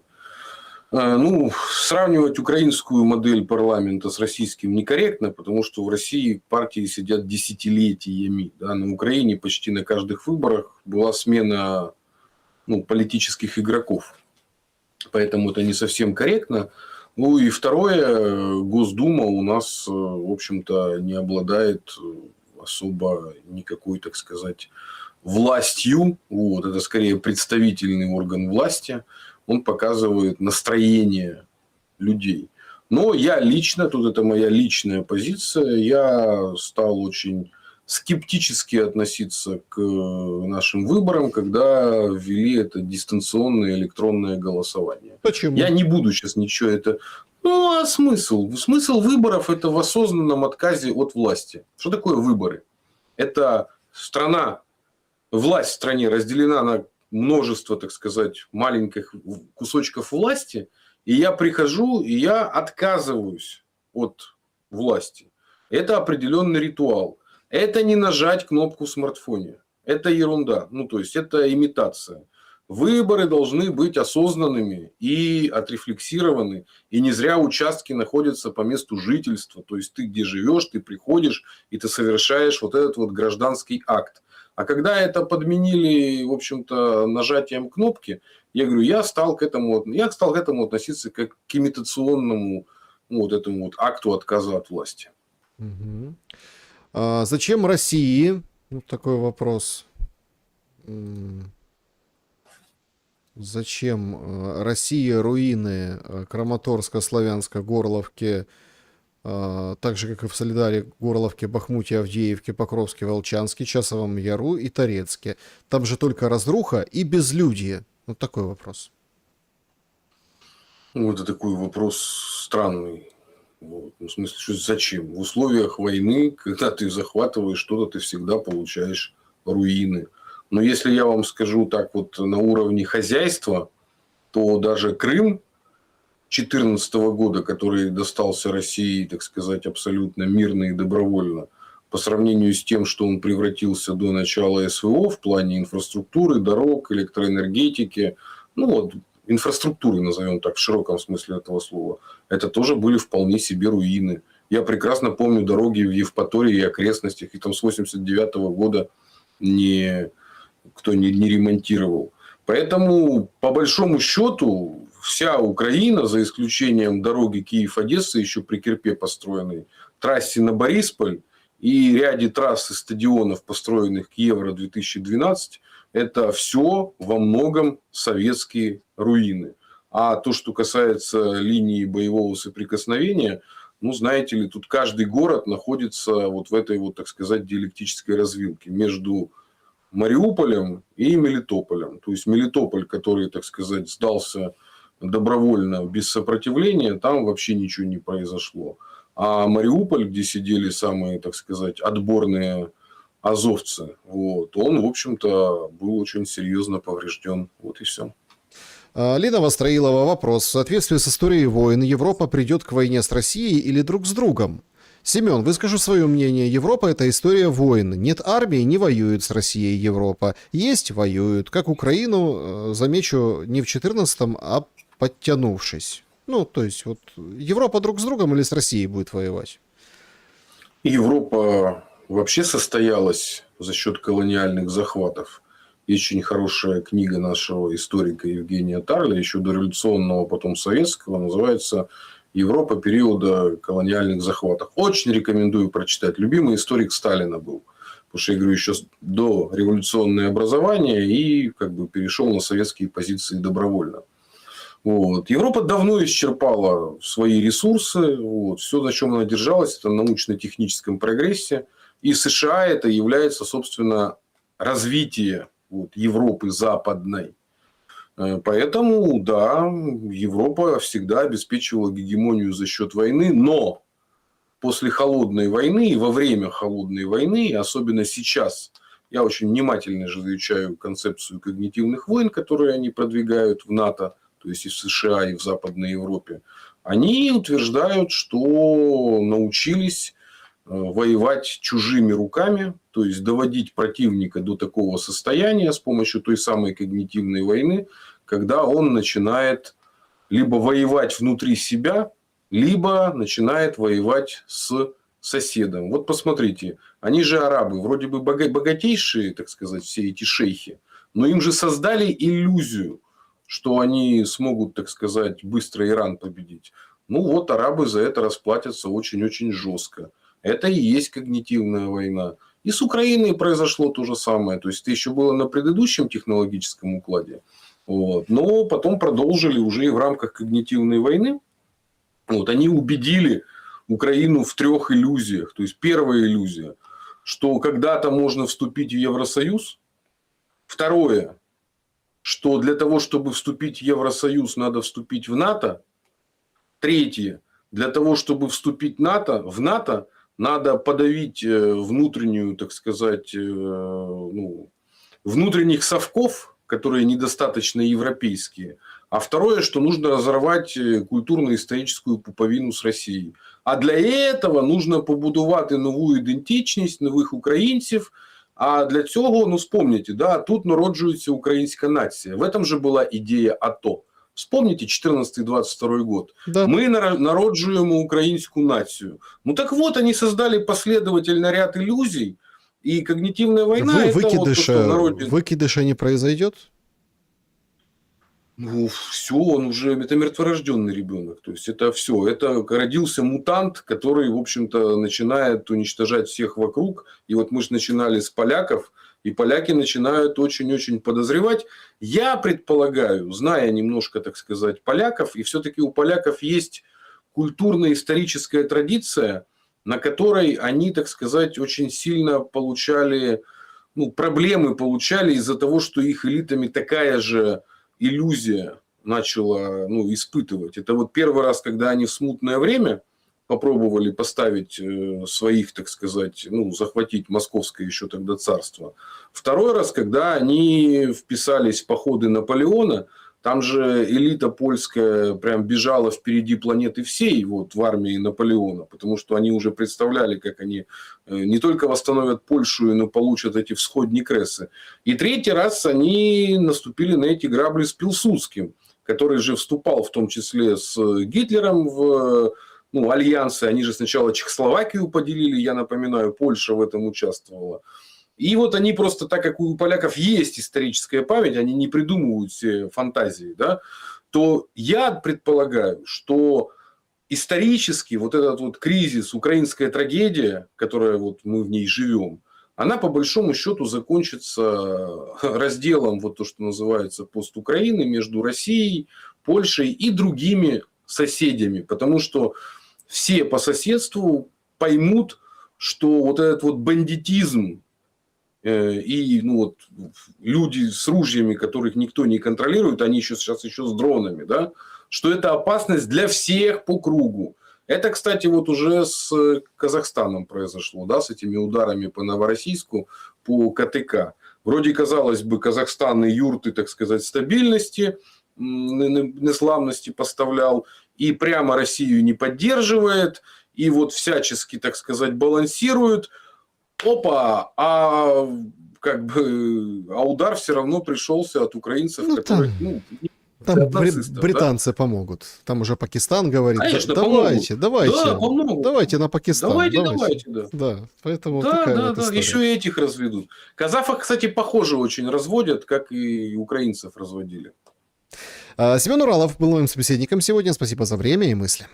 Сравнивать украинскую модель парламента с российским некорректно, потому что в России партии сидят десятилетиями. Да? На Украине почти на каждых выборах была смена политических игроков. Поэтому это не совсем корректно. И второе, Госдума у нас, в общем-то, не обладает особо никакой, так сказать, властью. Это скорее представительный орган власти. Он показывает настроение людей. Но я лично, тут это моя личная позиция, я стал очень скептически относиться к нашим выборам, когда ввели это дистанционное электронное голосование. Почему? Я не буду сейчас ничего это... а смысл? Смысл выборов – это в осознанном отказе от власти. Что такое выборы? Это страна, власть в стране разделена на множество, так сказать, маленьких кусочков власти, и я прихожу, и я отказываюсь от власти. Это определенный ритуал. Это не нажать кнопку в смартфоне. Это ерунда. То есть, это имитация. Выборы должны быть осознанными и отрефлексированы. И не зря участки находятся по месту жительства. То есть, ты где живешь, ты приходишь, и ты совершаешь вот этот вот гражданский акт. А когда это подменили, в общем-то, нажатием кнопки, я говорю, я стал к этому относиться как к имитационному этому вот акту отказа от власти. Угу. Зачем России? Такой вопрос. Зачем России руины Краматорска, Славянска, Горловки, так же, как и в Солидаре, Горловке, Бахмуте, Авдеевке, Покровске, Волчанске, Часовом Яру и Торецке? Там же только разруха и безлюдье. Такой вопрос. Это такой вопрос странный. В смысле, что зачем? В условиях войны, когда ты захватываешь что-то, ты всегда получаешь руины. Но если я вам скажу так на уровне хозяйства, то даже Крым 2014 года, который достался России, так сказать, абсолютно мирно и добровольно, по сравнению с тем, что он превратился до начала СВО в плане инфраструктуры, дорог, электроэнергетики, инфраструктуры, назовем так, в широком смысле этого слова, это тоже были вполне себе руины. Я прекрасно помню дороги в Евпатории и окрестностях, их там с 1989 года никто не ремонтировал. Поэтому, по большому счету, вся Украина, за исключением дороги Киев-Одесса, еще при Кирпе построенной, трассе на Борисполь и ряде трасс и стадионов, построенных к Евро-2012, это все во многом советские руины. А то, что касается линии боевого соприкосновения, знаете ли, тут каждый город находится в этой так сказать, диалектической развилке между Мариуполем и Мелитополем. То есть, Мелитополь, который, так сказать, сдался добровольно, без сопротивления, там вообще ничего не произошло. А Мариуполь, где сидели самые, так сказать, отборные азовцы, он, в общем-то, был очень серьезно поврежден. И все. Лена Востроилова, вопрос. В соответствии с историей войн, Европа придет к войне с Россией или друг с другом? Семен, выскажу свое мнение. Европа – это история войн. Нет армии, не воюет с Россией Европа. Есть – воюют. Как Украину, замечу, не в 14-м, а подтянувшись. То есть, Европа друг с другом или с Россией будет воевать? Европа вообще состоялась за счет колониальных захватов. Есть очень хорошая книга нашего историка Евгения Тарля, еще дореволюционного, потом советского, называется «Европа периода колониальных захватов». Очень рекомендую прочитать. Любимый историк Сталина был. Потому что, я говорю, еще до революционное образование и перешел на советские позиции добровольно. Вот. Европа давно исчерпала свои ресурсы. Вот. Все, на чем она держалась, это на научно-техническом прогрессе. И США это является, собственно, развитие вот, Европы западной. Поэтому, да, Европа всегда обеспечивала гегемонию за счет войны, но после холодной войны и во время холодной войны, особенно сейчас, я очень внимательно же изучаю концепцию когнитивных войн, которые они продвигают в НАТО, то есть и в США, и в Западной Европе, они утверждают, что научились воевать чужими руками, то есть доводить противника до такого состояния с помощью той самой когнитивной войны, когда он начинает либо воевать внутри себя, либо начинает воевать с соседом. Вот посмотрите, они же арабы, вроде бы богатейшие, так сказать, все эти шейхи, но им же создали иллюзию, что они смогут, так сказать, быстро Иран победить. Ну вот арабы за это расплатятся очень-очень жестко. Это и есть когнитивная война. И с Украиной произошло то же самое. То есть это еще было на предыдущем технологическом укладе. Вот. Но потом продолжили уже и в рамках когнитивной войны. Вот. Они убедили Украину в 3 иллюзиях. То есть первая иллюзия, что когда-то можно вступить в Евросоюз. Второе, что для того, чтобы вступить в Евросоюз, надо вступить в НАТО. Третье, для того, чтобы вступить в НАТО, надо подавить внутреннюю, так сказать, внутренних совков, которые недостаточно европейские. А второе, что нужно разорвать культурно-історичну пуповину з Росією. А для этого нужно побудувати нову ідентичність, нових українців. А для цього, ну, вспомните, да, тут народжується українська нація. В этом же была идея АТО. Вспомните 14-22 год. Да. Мы народжуємо українську нацию. Ну так вот, они создали последовательно ряд иллюзий. И когнитивная война это вот то, что в народе... Выкидыша не произойдет? Ну, все, он уже, это мертворожденный ребенок. То есть это все. Это родился мутант, который, в общем-то, начинает уничтожать всех вокруг. И вот мы же начинали с поляков, и поляки начинают очень-очень подозревать. Я предполагаю, зная немножко, так сказать, поляков, и все-таки у поляков есть культурно-историческая традиция, на которой они, так сказать, очень сильно получали, ну, проблемы получали из-за того, что их элитами такая же иллюзия начала, ну, испытывать. Это вот первый раз, когда они в смутное время попробовали поставить своих, так сказать, ну, захватить московское еще тогда царство. Второй раз, когда они вписались в походы Наполеона, там же элита польская прям бежала впереди планеты всей вот, в армии Наполеона, потому что они уже представляли, как они не только восстановят Польшу, но получат эти всходни кресы. И третий раз они наступили на эти грабли с Пилсудским, который же вступал в том числе с Гитлером в альянсы. Они же сначала Чехословакию поделили, я напоминаю, Польша в этом участвовала. И вот они просто, так как у поляков есть историческая память, они не придумывают все фантазии, да, то я предполагаю, что исторически вот этот вот кризис, украинская трагедия, которая вот мы в ней живем, она по большому счету закончится разделом, вот то, что называется пост-Украины, между Россией, Польшей и другими соседями. Потому что все по соседству поймут, что вот этот вот бандитизм, и люди с ружьями, которых никто не контролирует, они сейчас еще с дронами, да, что это опасность для всех по кругу. Это, кстати, вот уже с Казахстаном произошло, да, с этими ударами по Новороссийску, по КТК. Вроде, казалось бы, Казахстан и юрты, так сказать, стабильности, неславности поставлял, и прямо Россию не поддерживает, и вот всячески, так сказать, балансирует. Опа, а удар все равно пришелся от украинцев, которые... Там британцы помогут. Там уже Пакистан говорит. Конечно, давайте. Да, помогут. Давайте на Пакистан. Давайте, да. Да, поэтому да, еще и этих разведут. Казахов, кстати, похоже очень разводят, как и украинцев разводили. Семен Уралов был моим собеседником сегодня. Спасибо за время и мысли.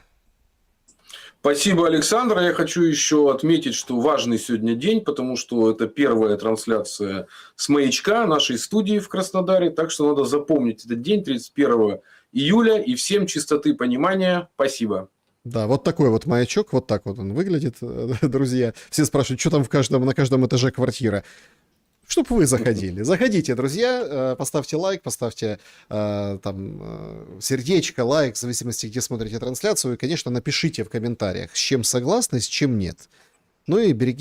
Спасибо, Александр. Я хочу еще отметить, что важный сегодня день, потому что это первая трансляция с маячка нашей студии в Краснодаре. Так что надо запомнить этот день, 31 июля. И всем чистоты понимания. Спасибо. Да, вот такой вот маячок, вот так вот он выглядит, друзья. Все спрашивают, что там на каждом этаже квартира. Чтоб вы заходили. Заходите, друзья, поставьте лайк, поставьте сердечко, лайк, в зависимости, где смотрите трансляцию. И, конечно, напишите в комментариях, с чем согласны, с чем нет. Ну и берегите